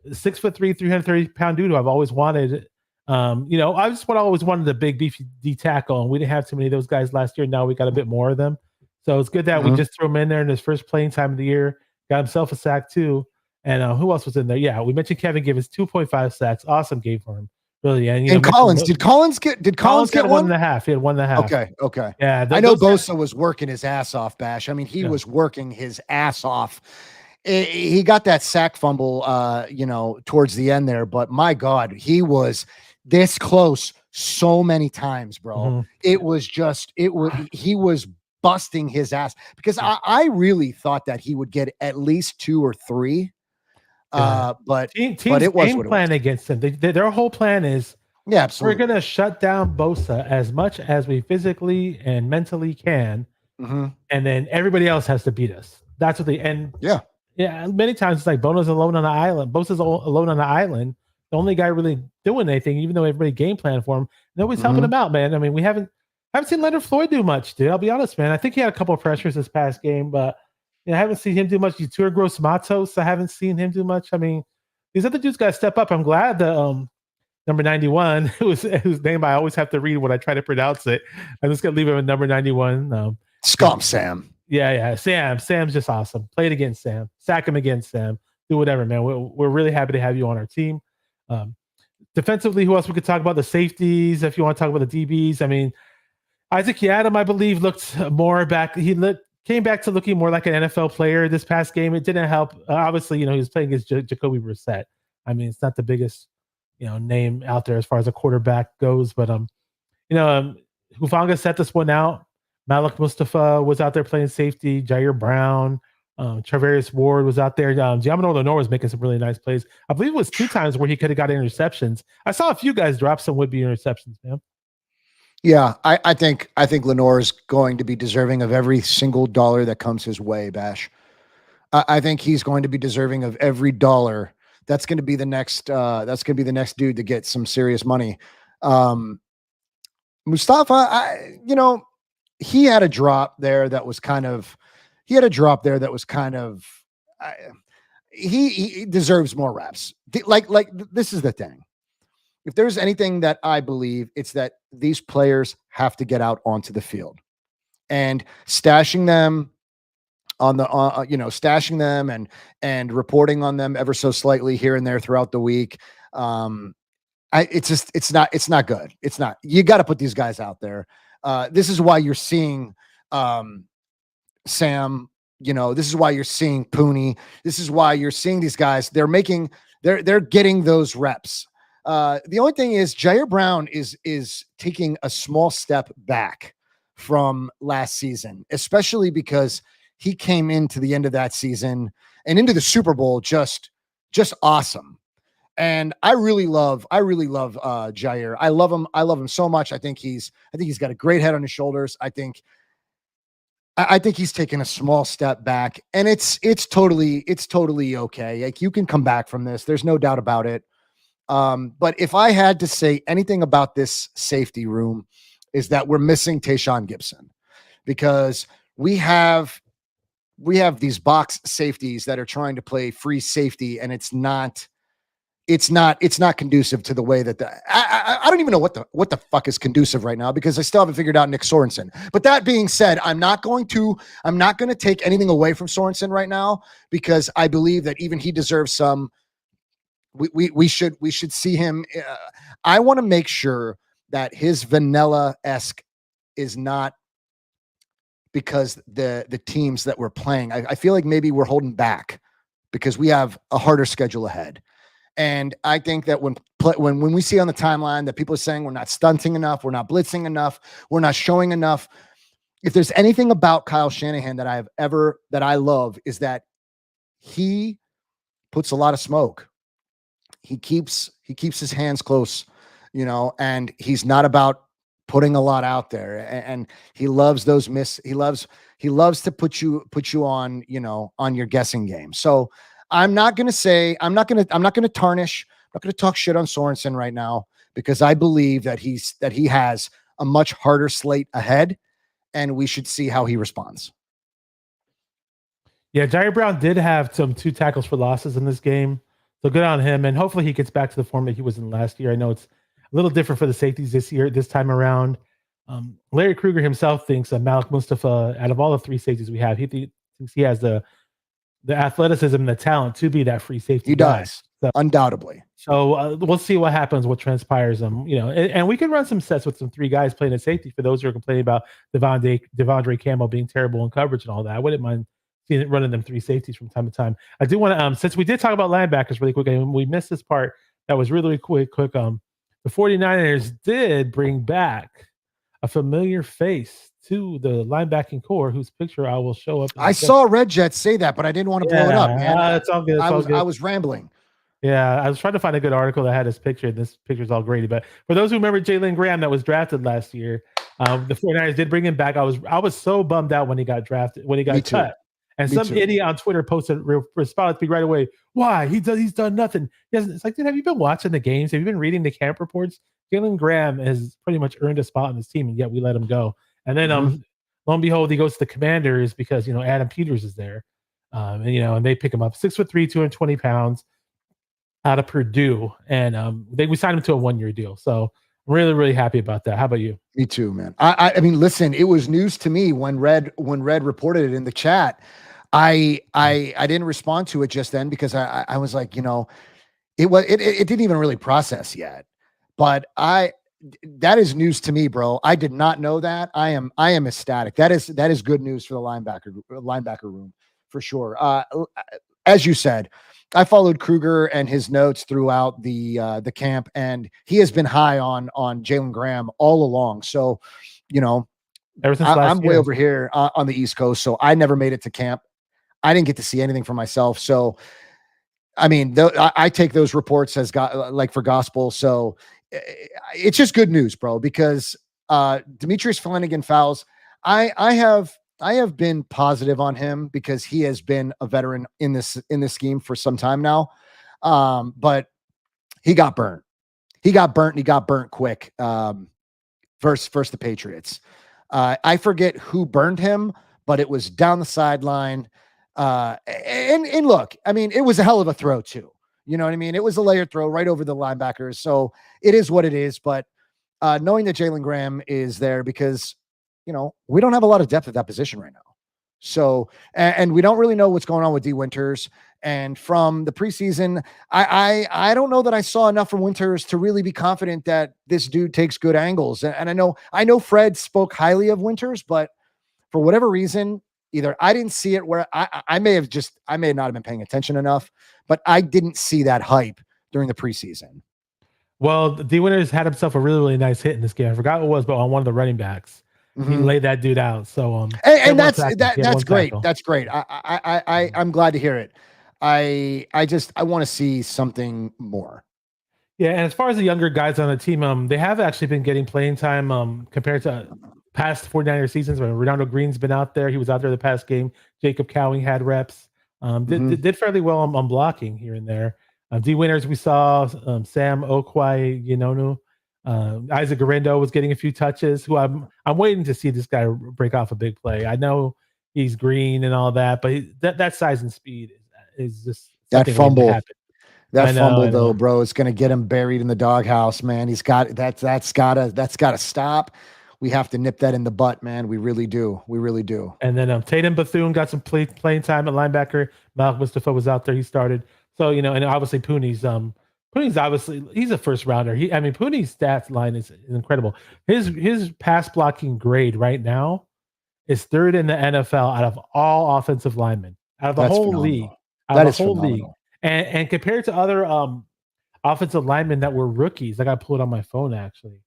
6'3", 330-pound dude who I've always wanted. I just always wanted a big beefy D tackle, and we didn't have too many of those guys last year. Now we got a bit more of them, so it's good that we just threw him in there in his first playing time of the year. Got himself a sack too, and who else was in there? Yeah, we mentioned Kevin Givens, 2.5 sacks, awesome game for him, really. And Collins, did Collins get get 1.5? He had 1.5. Okay. Yeah, I know Bosa was working his ass off, Bash. I mean, he was working his ass off. He got that sack fumble, towards the end there, but my God, he was this close so many times, bro. He was busting his ass because I really thought that he would get at least 2 or 3. But teams it was game plan against them. Their whole plan is, absolutely, we're gonna shut down Bosa as much as we physically and mentally can, and then everybody else has to beat us. That's what they end. Yeah, many times it's like Bosa's alone on the island. Bosa's alone on the island. The only guy really doing anything, even though everybody game plan for him. Nobody's helping him out, man. I mean, we haven't seen Leonard Floyd do much, dude. I'll be honest, man. I think he had a couple of pressures this past game, but I haven't seen him do much. Tour Gross Matos, I haven't seen him do much. I mean, these other dudes got to step up. I'm glad that number 91, whose name I always have to read when I try to pronounce it. I'm just gonna leave him at number 91. Scum Sam. Yeah. Sam's just awesome. Play it against Sam. Sack him against Sam. Do whatever, man. We're really happy to have you on our team. Defensively, who else we could talk about? The safeties, if you want to talk about the DBs. I mean, Isaac Yiadom, I believe, looked more back. Came back to looking more like an NFL player this past game. It didn't help. Obviously, he was playing against Jacoby Brissett. I mean, it's not the biggest, name out there as far as a quarterback goes, but Hufanga set this one out. Malik Mustafa was out there playing safety. Jair Brown, Travarius Ward was out there. Giacomo Lenore was making some really nice plays. I believe it was 2 times where he could have got interceptions. I saw a few guys drop some would-be interceptions, man. Yeah, I think Lenore is going to be deserving of every single dollar that comes his way, Bash. I think he's going to be deserving of every dollar. That's going to be the next. That's going to be the next dude to get some serious money. Mustafa, he had a drop there that was kind of. He deserves more reps. Like this is the thing. If there's anything that I believe, it's that these players have to get out onto the field, and stashing them on the, stashing them and reporting on them ever so slightly here and there throughout the week. It's not good. It's not. You got to put these guys out there. This is why you're seeing Sam. This is why you're seeing Pooney. This is why you're seeing these guys. They're getting those reps. The only thing is Jair Brown is taking a small step back from last season, especially because he came into the end of that season and into the Super Bowl just awesome. And I really love Jair. I love him so much. I think he's got a great head on his shoulders. I think he's taken a small step back, and it's totally okay. Like, you can come back from this. There's no doubt about it. But if I had to say anything about this safety room, is that we're missing Tayshaun Gibson, because we have these box safeties that are trying to play free safety, and it's not conducive to the way that I don't even know what the fuck is conducive right now, because I still haven't figured out Nick Sorensen. But that being said, I'm not going to take anything away from Sorensen right now, because I believe that even he deserves some. We should see him. I want to make sure that his vanilla-esque is not because the teams that we're playing. I feel like maybe we're holding back because we have a harder schedule ahead. And I think that when we see on the timeline that people are saying we're not stunting enough, we're not blitzing enough, we're not showing enough. If there's anything about Kyle Shanahan that I love, is that he puts a lot of smoke. He keeps his hands close, and he's not about putting a lot out there. And he loves those he loves to put you on, on your guessing game. So I'm not going to tarnish. I'm not going to talk shit on Sorensen right now, because I believe that he has a much harder slate ahead, and we should see how he responds. Yeah, Jerry Brown did have some 2 tackles for losses in this game. So good on him. And hopefully he gets back to the form that he was in last year. I know it's a little different for the safeties this time around. Larry Kruger himself thinks Malik Mustafa, out of all the 3 safeties we have, thinks he has the athleticism and the talent to be that free safety He guy. does, undoubtedly. So we'll see what happens, what transpires. And we can run some sets with some 3 guys playing at safety for those who are complaining about Devondre Campbell being terrible in coverage and all that. I wouldn't mind seeing it running them 3 safeties from time to time. I do want to, since we did talk about linebackers really quick, and we missed this part that was really quick. The 49ers did bring back a familiar face to the linebacking core, whose picture I will show up. I saw Red Jet say that, but I didn't want to blow it up, man. It's all good. I was rambling. Yeah, I was trying to find a good article that had his picture. This picture's all grainy. But for those who remember Jalen Graham that was drafted last year, the 49ers did bring him back. I was so bummed out when he got drafted, when he got cut. And some idiot on Twitter responded to me right away. Why? He's done nothing. It's like, dude, have you been watching the games? Have you been reading the camp reports? Jalen Graham has pretty much earned a spot on this team, and yet we let him go. And then lo and behold, he goes to the Commanders because Adam Peters is there. And they pick him up. 6'3", 220 pounds. Out of Purdue, and we signed him to a 1-year deal. So I'm really, really happy about that. How about you? Me too, man. I mean, listen, it was news to me when Red reported it in the chat. I didn't respond to it just then because I was like, it didn't even really process yet. But that is news to me, bro. I did not know that. I am ecstatic. That is good news for the linebacker room for sure. As you said, I followed Kruger and his notes throughout the camp, and he has been high on Jalen Graham all along. So, ever since I'm way over here on the East Coast, so I never made it to camp. I didn't get to see anything for myself. So, I mean, I take those reports as for gospel. So it's just good news, bro, because Demetrius Flanagan-Fowles, I have been positive on him because he has been a veteran in this scheme for some time now. But he got burnt. He got burnt quick. Versus the Patriots. I forget who burned him, but it was down the sideline. And look, I mean, it was a hell of a throw too. You know what I mean? It was a layered throw right over the linebackers. So it is what it is. But knowing that Jalen Graham is there because, we don't have a lot of depth at that position right now. So, and we don't really know what's going on with D Winters. And from the preseason, I don't know that I saw enough from Winters to really be confident that this dude takes good angles. And I know Fred spoke highly of Winters, but for whatever reason, either I didn't see it where I may not have been paying attention enough, but I didn't see that hype during the preseason. Well, D Winters had himself a really, really nice hit in this game. I forgot what it was, but on one of the running backs. He laid that dude out. So and that's great. Tackle. That's great. I'm glad to hear it. I want to see something more. Yeah, and as far as the younger guys on the team, they have actually been getting playing time compared to past 49er seasons when Ronaldo Green's been out there. He was out there the past game. Jacob Cowing had reps. Did fairly well on blocking here and there. D Winters, we saw Sam Okwai Yenonu. Isaac Garendo was getting a few touches. Who I'm waiting to see this guy break off a big play. I know he's green and all that, but that size and speed is just that fumble. That fumble though, bro, it's going to get him buried in the doghouse, man. He's got that's gotta stop. We have to nip that in the butt, man. We really do. And then Tatum Bethune got some playing time at linebacker. Malik Mustafa was out there. He started. So and obviously Pooney's obviously he's a first rounder. Pooney's stats line is incredible. His pass blocking grade right now is 3rd in the NFL out of all offensive linemen, out of the whole league. That is phenomenal. And compared to other offensive linemen that were rookies, I got to pull it on my phone actually.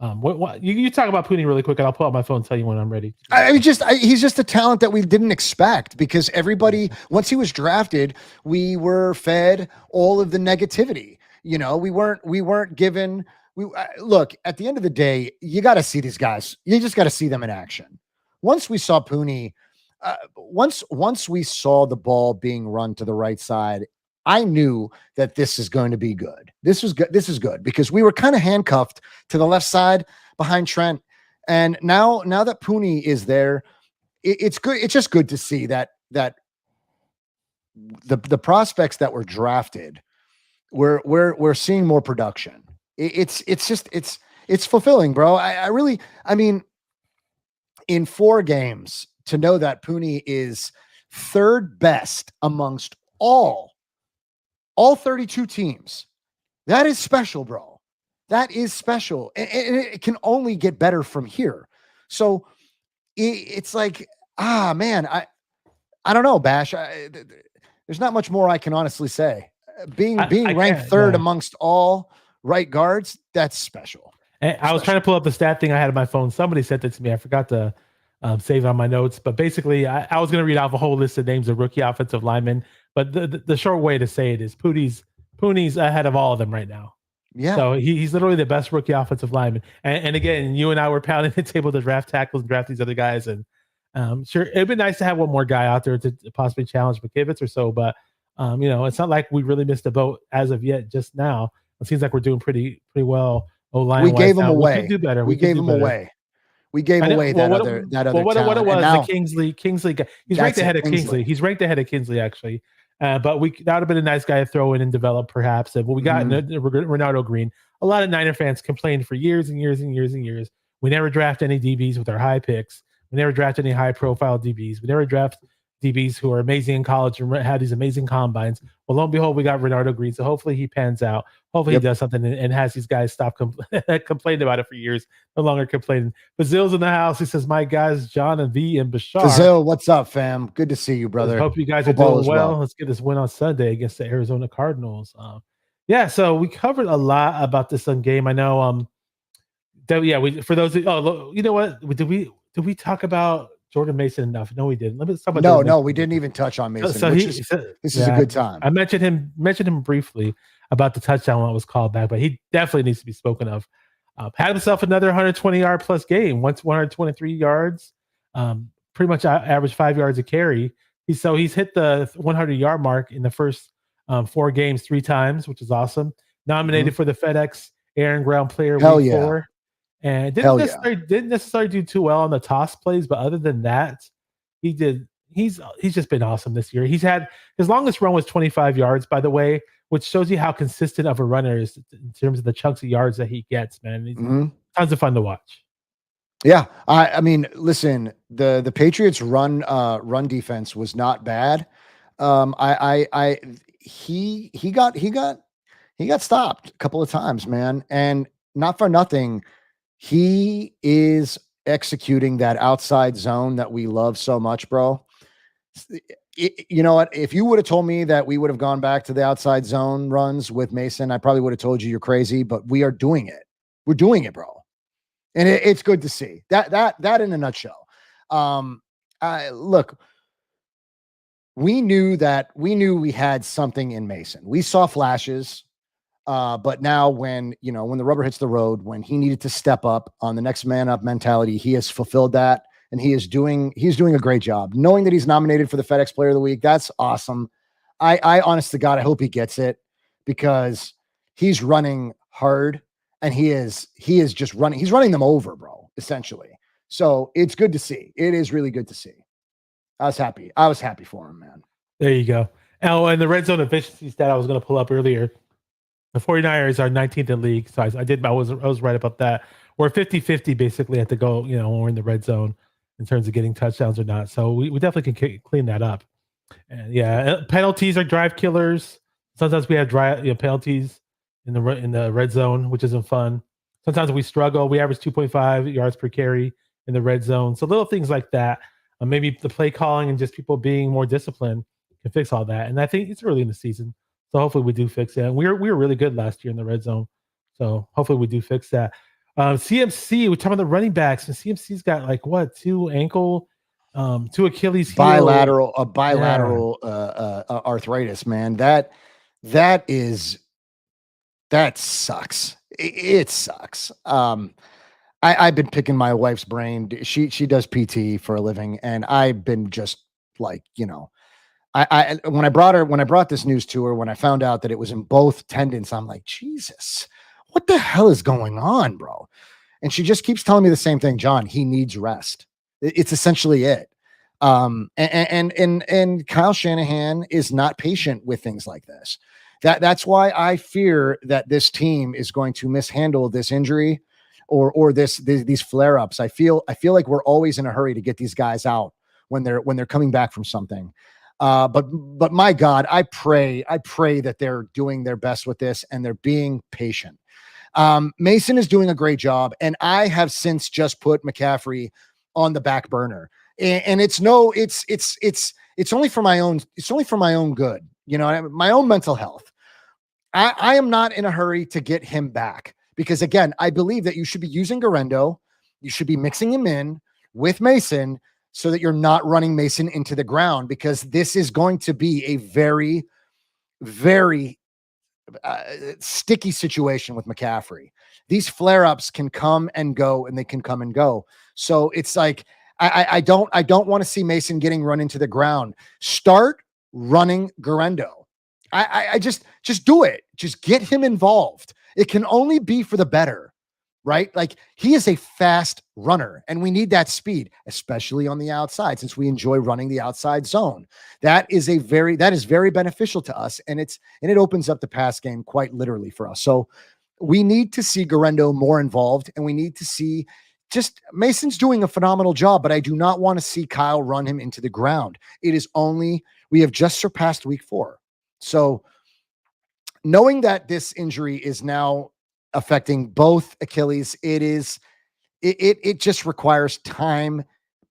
You talk about Pooney really quick, and I'll pull out my phone and tell you when I'm ready. He's just a talent that we didn't expect because everybody, once he was drafted, we were fed all of the negativity. We weren't given. Look, at the end of the day, you got to see these guys. You just got to see them in action. Once we saw Pooney, once we saw the ball being run to the right side, I knew that this is going to be good. This is good because we were kind of handcuffed to the left side behind Trent. And now that Pooney is there, it's good. It's just good to see that the prospects that were drafted, we're seeing more production. It's fulfilling, bro. I mean, in 4 games to know that Pooney is third best amongst all 32 teams. That is special, bro. That is special. And it can only get better from here. So it's like, man, I don't know, Bash. There's not much more I can honestly say. Being ranked third amongst all right guards, that's special. And I was trying to pull up the stat thing I had on my phone. Somebody sent it to me. I forgot to save it on my notes. But basically, I was going to read off a whole list of names of rookie offensive linemen. But the short way to say it is Pooney's ahead of all of them right now. Yeah. So he's literally the best rookie offensive lineman. And again, you and I were pounding the table to draft tackles and draft these other guys. And sure, it'd be nice to have one more guy out there to possibly challenge McKivitz or so. But it's not like we really missed a boat as of yet. Just now, it seems like we're doing pretty well. We gave him away. We could do better. We gave him away. We gave away that other what talent. It was now, the Kingsley guy. He's ranked ahead of Kingsley. He's ranked ahead of Kingsley actually. But that would have been a nice guy to throw in and develop perhaps. And what we got Ronaldo Green. A lot of Niner fans complained for years and years and years and years. We never draft any DBs with our high picks. We never draft any high profile DBs. We never draft DBs who are amazing in college and have these amazing combines. Well, lo and behold, we got Ronaldo Green. So hopefully he pans out. Hopefully he does something and has these guys stop complaining about it for years. No longer complaining. Bazil's in the house. He says, my guys, John and V and Bashar. Bazil, what's up, fam? Good to see you, brother. Hope you guys are doing well. Let's get this win on Sunday against the Arizona Cardinals. So we covered a lot about this game. I know for those you know what? Did we talk about Jordan Mason enough? No, we didn't. Let's talk about No, we didn't even touch on Mason. This is a good time. I mentioned him briefly about the touchdown when it was called back, but he definitely needs to be spoken of. Had himself another 120-yard plus game, once 123 yards, pretty much average 5 yards a carry. He's hit the 100-yard mark in the first 4 games 3 times, which is awesome. Nominated for the FedEx Air and Ground Player Week 4. And didn't necessarily do too well on the toss plays, but other than that, he's just been awesome this year. He's had his longest run was 25 yards, by the way, which shows you how consistent of a runner is in terms of the chunks of yards that he gets, man. He's tons of fun to watch. Yeah. I mean, listen, the Patriots run defense was not bad. He got stopped a couple of times, man. And not for nothing, he is executing that outside zone that we love so much, bro. You know what? If you would have told me that we would have gone back to the outside zone runs with Mason, I probably would have told you you're crazy, but we are doing it. We're doing it, bro. And it's good to see that in a nutshell. Look, we knew we had something in Mason. We saw flashes. But now when the rubber hits the road, when he needed to step up on the next man up mentality, he has fulfilled that, and he's doing a great job. Knowing that he's nominated for the FedEx Player of the Week, that's awesome. I honest to God, I hope he gets it, because he's running hard, and he is just running. He's running them over, bro, essentially. So it's good to see. It is really good to see. I was happy for him, man. There you go. Oh, and the red zone efficiency stat I was going to pull up earlier. The 49ers are 19th in league. So I was right about that. We're 50-50 basically at the goal, when we're in the red zone in terms of getting touchdowns or not. So we definitely can clean that up. And penalties are drive killers. Sometimes we have penalties in the red zone, which isn't fun. Sometimes we struggle. We average 2.5 yards per carry in the red zone. So little things like that. Maybe the play calling and just people being more disciplined can fix all that. And I think it's early in the season. So hopefully we do fix it. And we were really good last year in the red zone. So hopefully we do fix that. CMC, we're talking about the running backs, and CMC's got 2 ankle, 2 Achilles heel. Bilateral arthritis, man. That sucks. It sucks. I've been picking my wife's brain. She does PT for a living, and I've been just when I brought this news to her, when I found out that it was in both tendons, I'm like, Jesus, what the hell is going on, bro? And she just keeps telling me the same thing, John. He needs rest. It's essentially it. And Kyle Shanahan is not patient with things like this. That's why I fear that this team is going to mishandle this injury or these flare ups. I feel like we're always in a hurry to get these guys out when they're coming back from something. But my God, I pray that they're doing their best with this and they're being patient. Mason is doing a great job, and I have since just put McCaffrey on the back burner. And it's only for my own good, my own mental health. I am not in a hurry to get him back because, again, I believe that you should be using Garendo. You should be mixing him in with Mason so that you're not running Mason into the ground, because this is going to be a very, very sticky situation with McCaffrey. These flare-ups can come and go, and they can come and go. So it's like, I don't want to see Mason getting run into the ground. Start running Garendo. I just do it. Just get him involved. It can only be for the better, right? Like, he is a fast runner, and we need that speed, especially on the outside, since we enjoy running the outside zone. That is very beneficial to us, and it opens up the pass game quite literally for us. So we need to see Garendo more involved, and we need to see just Mason's doing a phenomenal job, but I do not want to see Kyle run him into the ground. We have just surpassed week 4. So knowing that this injury is now affecting both Achilles, it just requires time,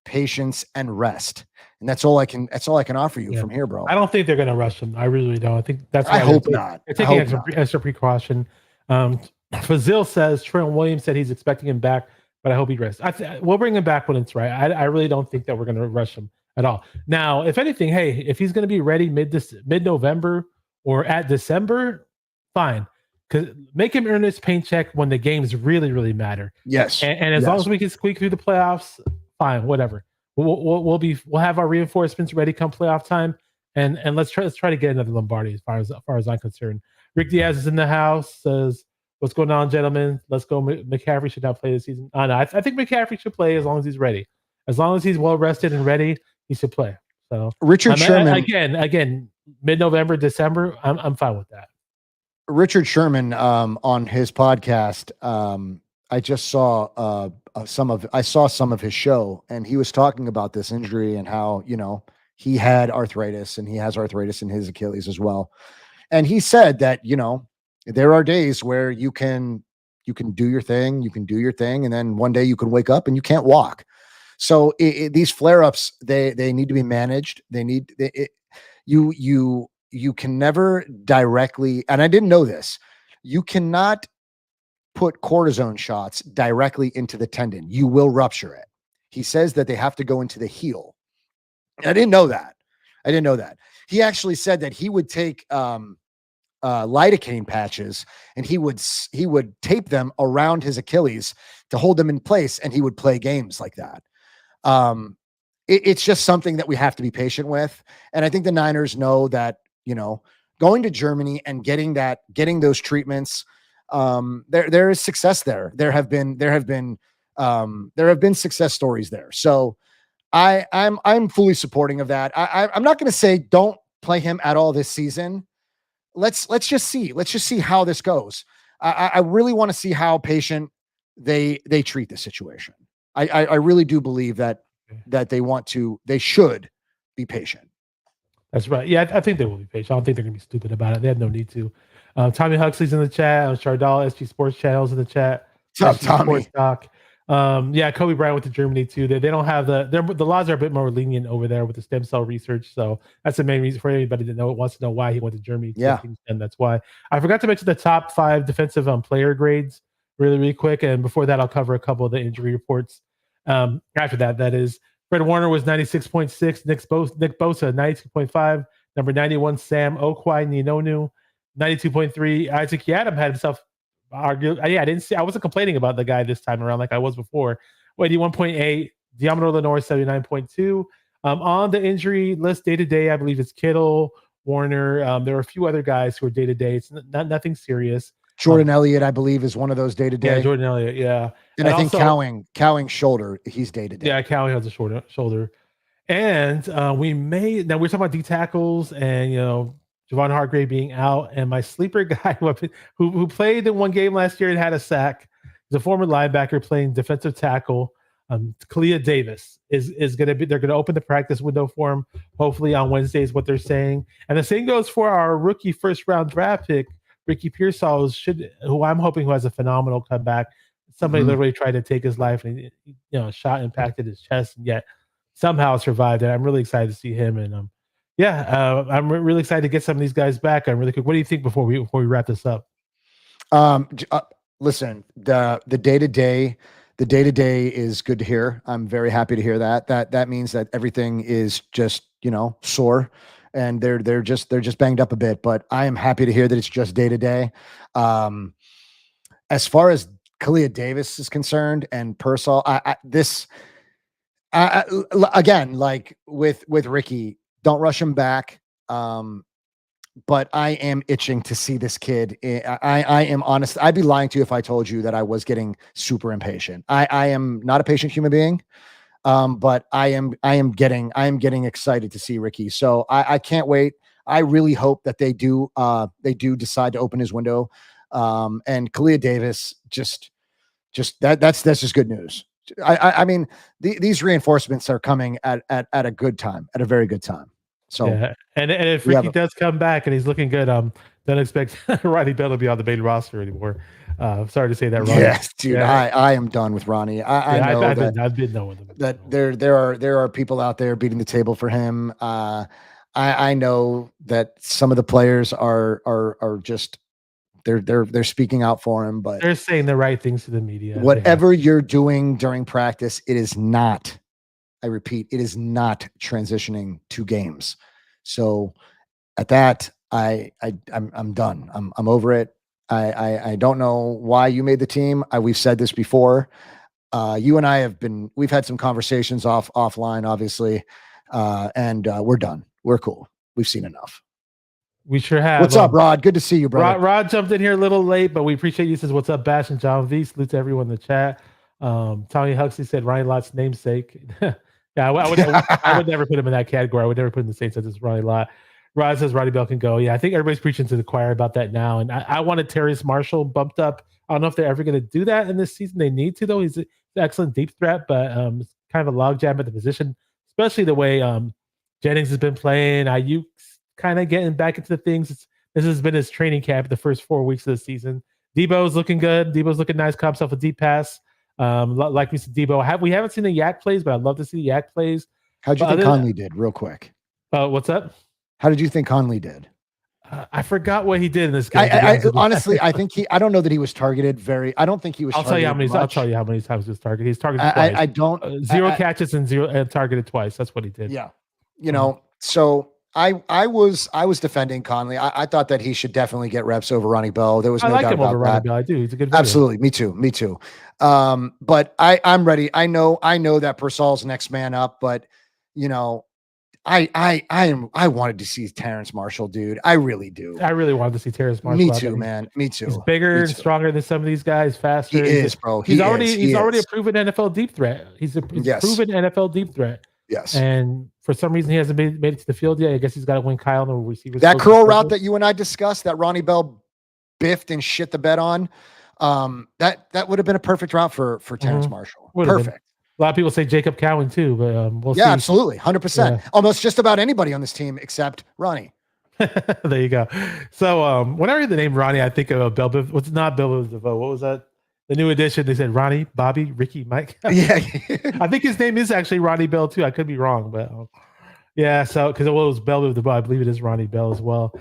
patience, and rest. And that's all I can offer you from here, bro. I don't think they're going to rush him. I really don't. I think that's why I hope not. They're taking extra precaution. Fazil says Trent Williams said he's expecting him back, but I hope he rests. We'll bring him back when it's right. I really don't think that we're going to rush him at all. Now, if anything, hey, if he's going to be ready mid-November or at December, fine. Because make him earn his paycheck when the games really, really matter. Yes. And as long as we can squeak through the playoffs, fine, whatever. We'll have our reinforcements ready come playoff time, and let's try to get another Lombardi as far as I'm concerned. Rick Diaz is in the house, says, "What's going on, gentlemen? Let's go. McCaffrey should not play this season." No, I think McCaffrey should play as long as he's ready. As long as he's well rested and ready, he should play. So Richard Sherman again, mid-November, December, I'm fine with that. Richard Sherman on his podcast. I just saw some of his show, and he was talking about this injury and how, he had arthritis and he has arthritis in his Achilles as well. And he said that, there are days where you can do your thing, and then one day you can wake up and you can't walk. So these flare-ups, they need to be managed. You can never directly, and I didn't know this, you cannot put cortisone shots directly into the tendon. You will rupture it. He says that they have to go into the heel. I didn't know that. He actually said that he would take lidocaine patches and he would tape them around his Achilles to hold them in place, and he would play games like that. It's just something that we have to be patient with. And I think the Niners know that, going to Germany and getting those treatments, there is success there. There have been success stories there. So I'm fully supporting of that. I'm not going to say don't play him at all this season. Let's just see how this goes. I really want to see how patient they treat the situation. I really do believe that they should be patient. That's right. Yeah, I think they will be patient. I don't think they're going to be stupid about it. They have no need to. Tommy Huxley's in the chat. Chardal, SG Sports Channel's in the chat. What's up, Tommy? Yeah, Kobe Bryant went to Germany too. They don't have the laws are a bit more lenient over there with the stem cell research. So that's the main reason for anybody that wants to know why he went to Germany. Yeah, and that's why. I forgot to mention the top 5 defensive player grades really quick. And before that, I'll cover a couple of the injury reports. After that is Fred Warner was 96.6, Nick Bosa 92.5, number 91 Sam Okwai Ninonu 92.3. Isaac Yiadom had himself argued. I wasn't complaining about the guy this time around like I was before. 81.8, Diamond Lenore 79.2. On the injury list day to day, I believe it's Kittle, Warner. There are a few other guys who are day to day. It's nothing serious. Jordan Elliott, I believe, is one of those day to day. Yeah, Jordan Elliott. Yeah, and I think Cowing's shoulder, he's day to day. Yeah, Cowing has a shoulder. And we're talking about D tackles and Javon Hargrave being out, and my sleeper guy who played in one game last year and had a sack. He's a former linebacker playing defensive tackle. Kalia Davis is going to be. They're going to open the practice window for him. Hopefully on Wednesday is what they're saying. And the same goes for our rookie first round draft pick, Ricky Pearsall, who I'm hoping who has a phenomenal comeback. Somebody literally tried to take his life, and shot impacted his chest, and yet somehow survived. And I'm really excited to see him. And I'm really excited to get some of these guys back. I'm really quick. What do you think before we wrap this up? Listen, the day to day is good to hear. I'm very happy to hear that. That means that everything is just sore, and they're just banged up a bit. But I am happy to hear that it's just day to day. As far as Kalia Davis is concerned and Pearsall, again, like with Ricky, don't rush him back. But I am itching to see this kid. I am honest. I'd be lying to you if I told you that I was getting super impatient. I am not a patient human being. But I am getting excited to see Ricky. So I can't wait. I really hope that they do decide to open his window. And Kalia Davis that's just good news. I mean, these reinforcements are coming at a good time, at a very good time. So, yeah. And if Ricky does come back and he's looking good, don't expect Ronnie Bell to be on the main roster anymore. Sorry to say that, Ronnie. Yes, dude. Yeah. I am done with Ronnie. I know I've been done with him. That there are people out there beating the table for him. I know that some of the players are just they're speaking out for him, but they're saying the right things to the media. Whatever you're doing during practice, it is not. I repeat, it is not transitioning to games. So at that, I'm done. I'm over it. I don't know why you made the team. We've said this before. You and I we've had some conversations offline, obviously. And we're done. We're cool. We've seen enough. We sure have. What's up, Rod? Good to see you, brother. Rod jumped in here a little late, but we appreciate you. Says, what's up, Bash and John V? Salute to everyone in the chat. Tommy Huxley said Ronnie Lott's namesake. Yeah, I would never put him in that category. I would never put him in the same sense as Ronnie Lott. Rod says Ronnie Bell can go. Yeah, I think everybody's preaching to the choir about that now. And I wanted Terrace Marshall bumped up. I don't know if they're ever going to do that in this season. They need to, though. He's an excellent deep threat, but it's kind of a logjam at the position, especially the way Jennings has been playing. Ayuk's kind of getting back into things. This has been his training camp the first 4 weeks of the season. Debo's looking good. Debo's looking nice. Caught himself a deep pass. Like we said, Debo. We haven't seen the Yak plays, but I'd love to see the Yak plays. How'd you think Conley did, real quick? What's up? How did you think Conley did? I forgot what he did in this game. Honestly, I think I don't know that he was targeted I don't think he was. I'll tell you how many times he was targeted. He's targeted twice. I don't. Zero catches and targeted twice. That's what he did. Yeah. So I was defending Conley. I thought that he should definitely get reps over Ronnie Bell. There was no doubt about that. Ronnie Bell. I do. He's a good player. Absolutely. Me too. But I'm ready. I know that Pearsall's next man up, but I wanted to see Terrace Marshall, dude. I really do. I really wanted to see Terrace Marshall. Me too, man. Me too. He's bigger and stronger than some of these guys, faster. He is, bro. He's already a proven NFL deep threat. He's a proven NFL deep threat. Yes. And for some reason he hasn't made it to the field yet. I guess he's got to win Kyle on the receivers. That curl route that you and I discussed, that Ronnie Bell biffed and shit the bed on, that would have been a perfect route for Terrace Marshall. Perfect. A lot of people say Jacob Cowan too, but we'll see. Yeah, absolutely. 100%. Almost just about anybody on this team except Ronnie. There you go. So when I read the name Ronnie, I think of Bell Biv. What's not Bill Biv DeVoe? What was that? The new edition. They said Ronnie, Bobby, Ricky, Mike. Yeah. I think his name is actually Ronnie Bell too. I could be wrong, but yeah. So because it was Bell Biv DeVoe, I believe it is Ronnie Bell as well.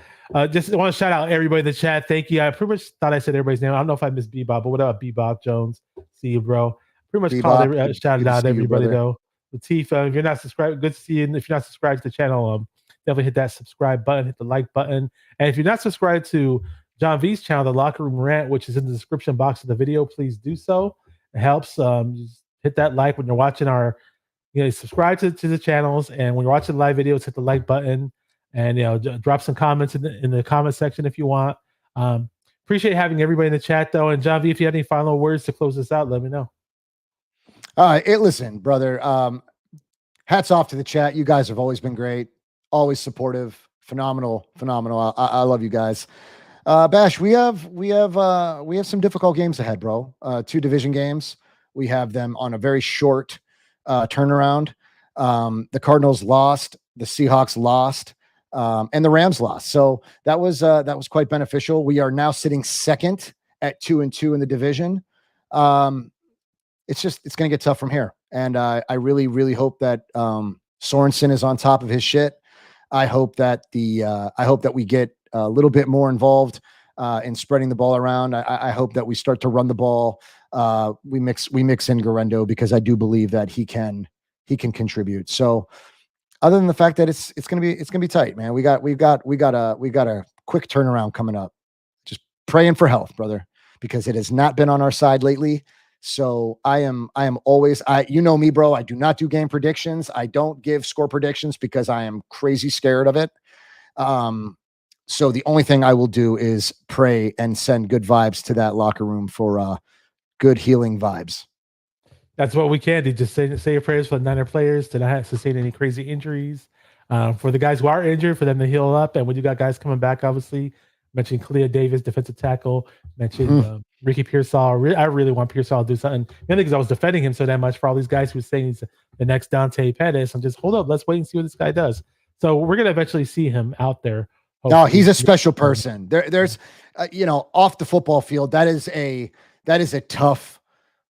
Just want to shout out everybody in the chat. Thank you. I pretty much thought I said everybody's name. I don't know if I missed Bebop, but what about Bebop Jones? See you, bro. Pretty much called shouted out everybody though. Latif, if you're not subscribed, good to see you. And if you're not subscribed to the channel, definitely hit that subscribe button, hit the like button. And if you're not subscribed to John V's channel, the Locker Room Rant, which is in the description box of the video, please do so. It helps. Just hit that like when you're watching subscribe to the channels, and when you're watching live videos, hit the like button, and drop some comments in the comment section if you want. Appreciate having everybody in the chat though. And John V, if you have any final words to close this out, let me know. Listen, brother. hats off to the chat. You guys have always been great, always supportive, phenomenal. I love you guys. Bash, we have some difficult games ahead, bro. 2 division games. We have them on a very short turnaround. The Cardinals lost, the Seahawks lost, and the Rams lost. So that was quite beneficial. We are now sitting second at 2-2 in the division. It's going to get tough from here. And I really, really hope that Sorensen is on top of his shit. I hope that we get a little bit more involved in spreading the ball around. I hope that we start to run the ball. We mix in Garendo, because I do believe that he can contribute. So other than the fact that it's going to be tight, man, we got a quick turnaround coming up. Just praying for health, brother, because it has not been on our side lately. So I am always, you know me, bro. I do not do game predictions. I don't give score predictions because I am crazy scared of it. So the only thing I will do is pray and send good vibes to that locker room for good healing vibes. That's what we can do. Just say your prayers for the Niner players to not sustain any crazy injuries. For the guys who are injured, for them to heal up. And when you got guys coming back, obviously, mentioned Kalia Davis, defensive tackle, mentioned Ricky Pearsall. I really want Pearsall to do something. Mainly because I was defending him so that much for all these guys who were saying he's the next Dante Pettis. I'm just, hold up, let's wait and see what this guy does. So we're going to eventually see him out there. Hopefully. No, he's a special person. There's, off the football field, that is a tough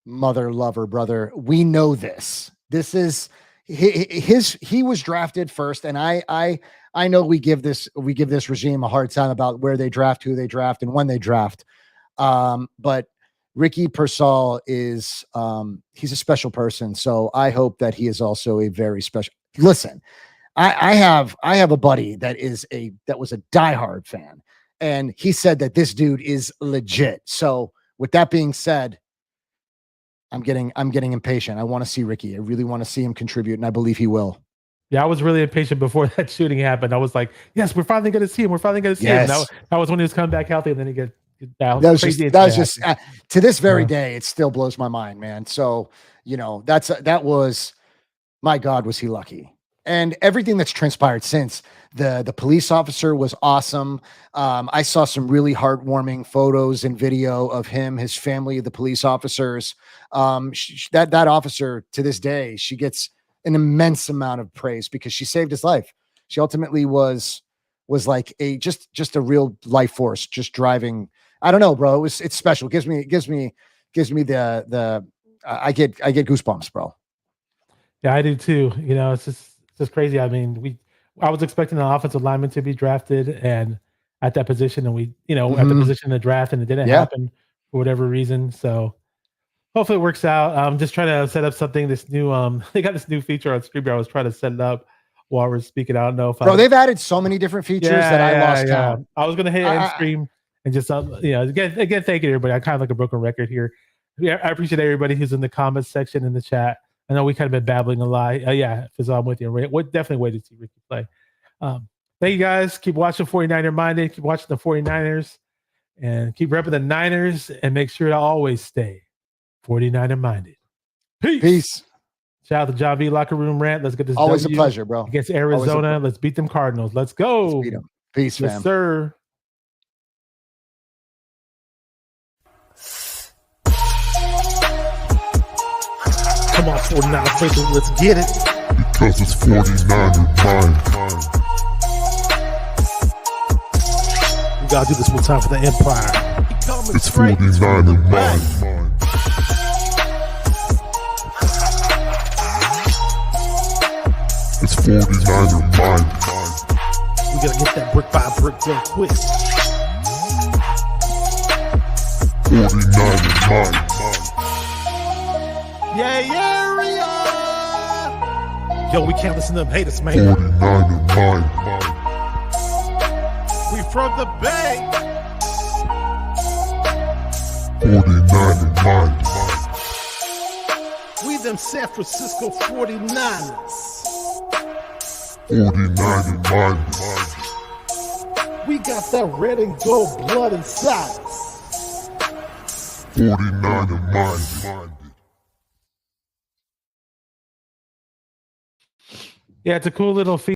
mother lover, brother. We know this. This is he was drafted first, and I know we give this regime a hard time about where they draft, who they draft, and when they draft. But Ricky Pearsall is he's a special person. So I hope that he is also a very special. Listen, I have a buddy that was a diehard fan, and he said that this dude is legit. So with that being said, I'm getting impatient. I want to see Ricky. I really want to see him contribute, and I believe he will. Yeah, I was really impatient before that shooting happened. I was like, yes, we're finally going to see him. We're finally going to see him. That was when he was coming back healthy, and then he got that was just to this very day, it still blows my mind, man. So, that was, my God, was he lucky. And everything that's transpired since, the police officer was awesome. I saw some really heartwarming photos and video of him, his family, the police officers. That officer, to this day, she gets an immense amount of praise because she saved his life. She ultimately was like just a real life force, just driving. I don't know, bro. It's special. It gives me the I get goosebumps, bro. Yeah, I do too. It's just crazy. I mean, I was expecting an offensive lineman to be drafted and at that position, and at the position in the draft, and it didn't happen for whatever reason. So hopefully it works out. I'm just trying to set up something. This new they got this new feature on StreamYard. I was trying to set it up while we're speaking. I don't know if they've added so many different features that I lost count. I was gonna hit end stream and just again, thank you everybody. I kind of like a broken record here. Yeah, I appreciate everybody who's in the comments section, in the chat. I know we kind of been babbling a lot. Fizzle, I'm with you. We're definitely wait to see Ricky play. Thank you guys. Keep watching 49er Minded. Keep watching the 49ers. And keep repping the Niners. And make sure to always stay 49er Minded. Peace. Shout out to John V. Locker Room Rant. Let's get this always a pleasure, bro. Against Arizona. Let's beat them Cardinals. Let's go. Let's beat them. Peace, yes, fam. Sir. Come on, 49 Patriots, let's get it. Because it's 49er mind. We gotta do this one time for the Empire. It's 49er mind. It's 49er mind. We gotta get that brick by brick real quick. 49er mind. Yo, we can't listen to them haters, man. 49er mind. We from the Bay. 49er mind. We them San Francisco 49ers. 49er mind. We got that red and gold blood inside us. 49er mind. Yeah, it's a cool little feature.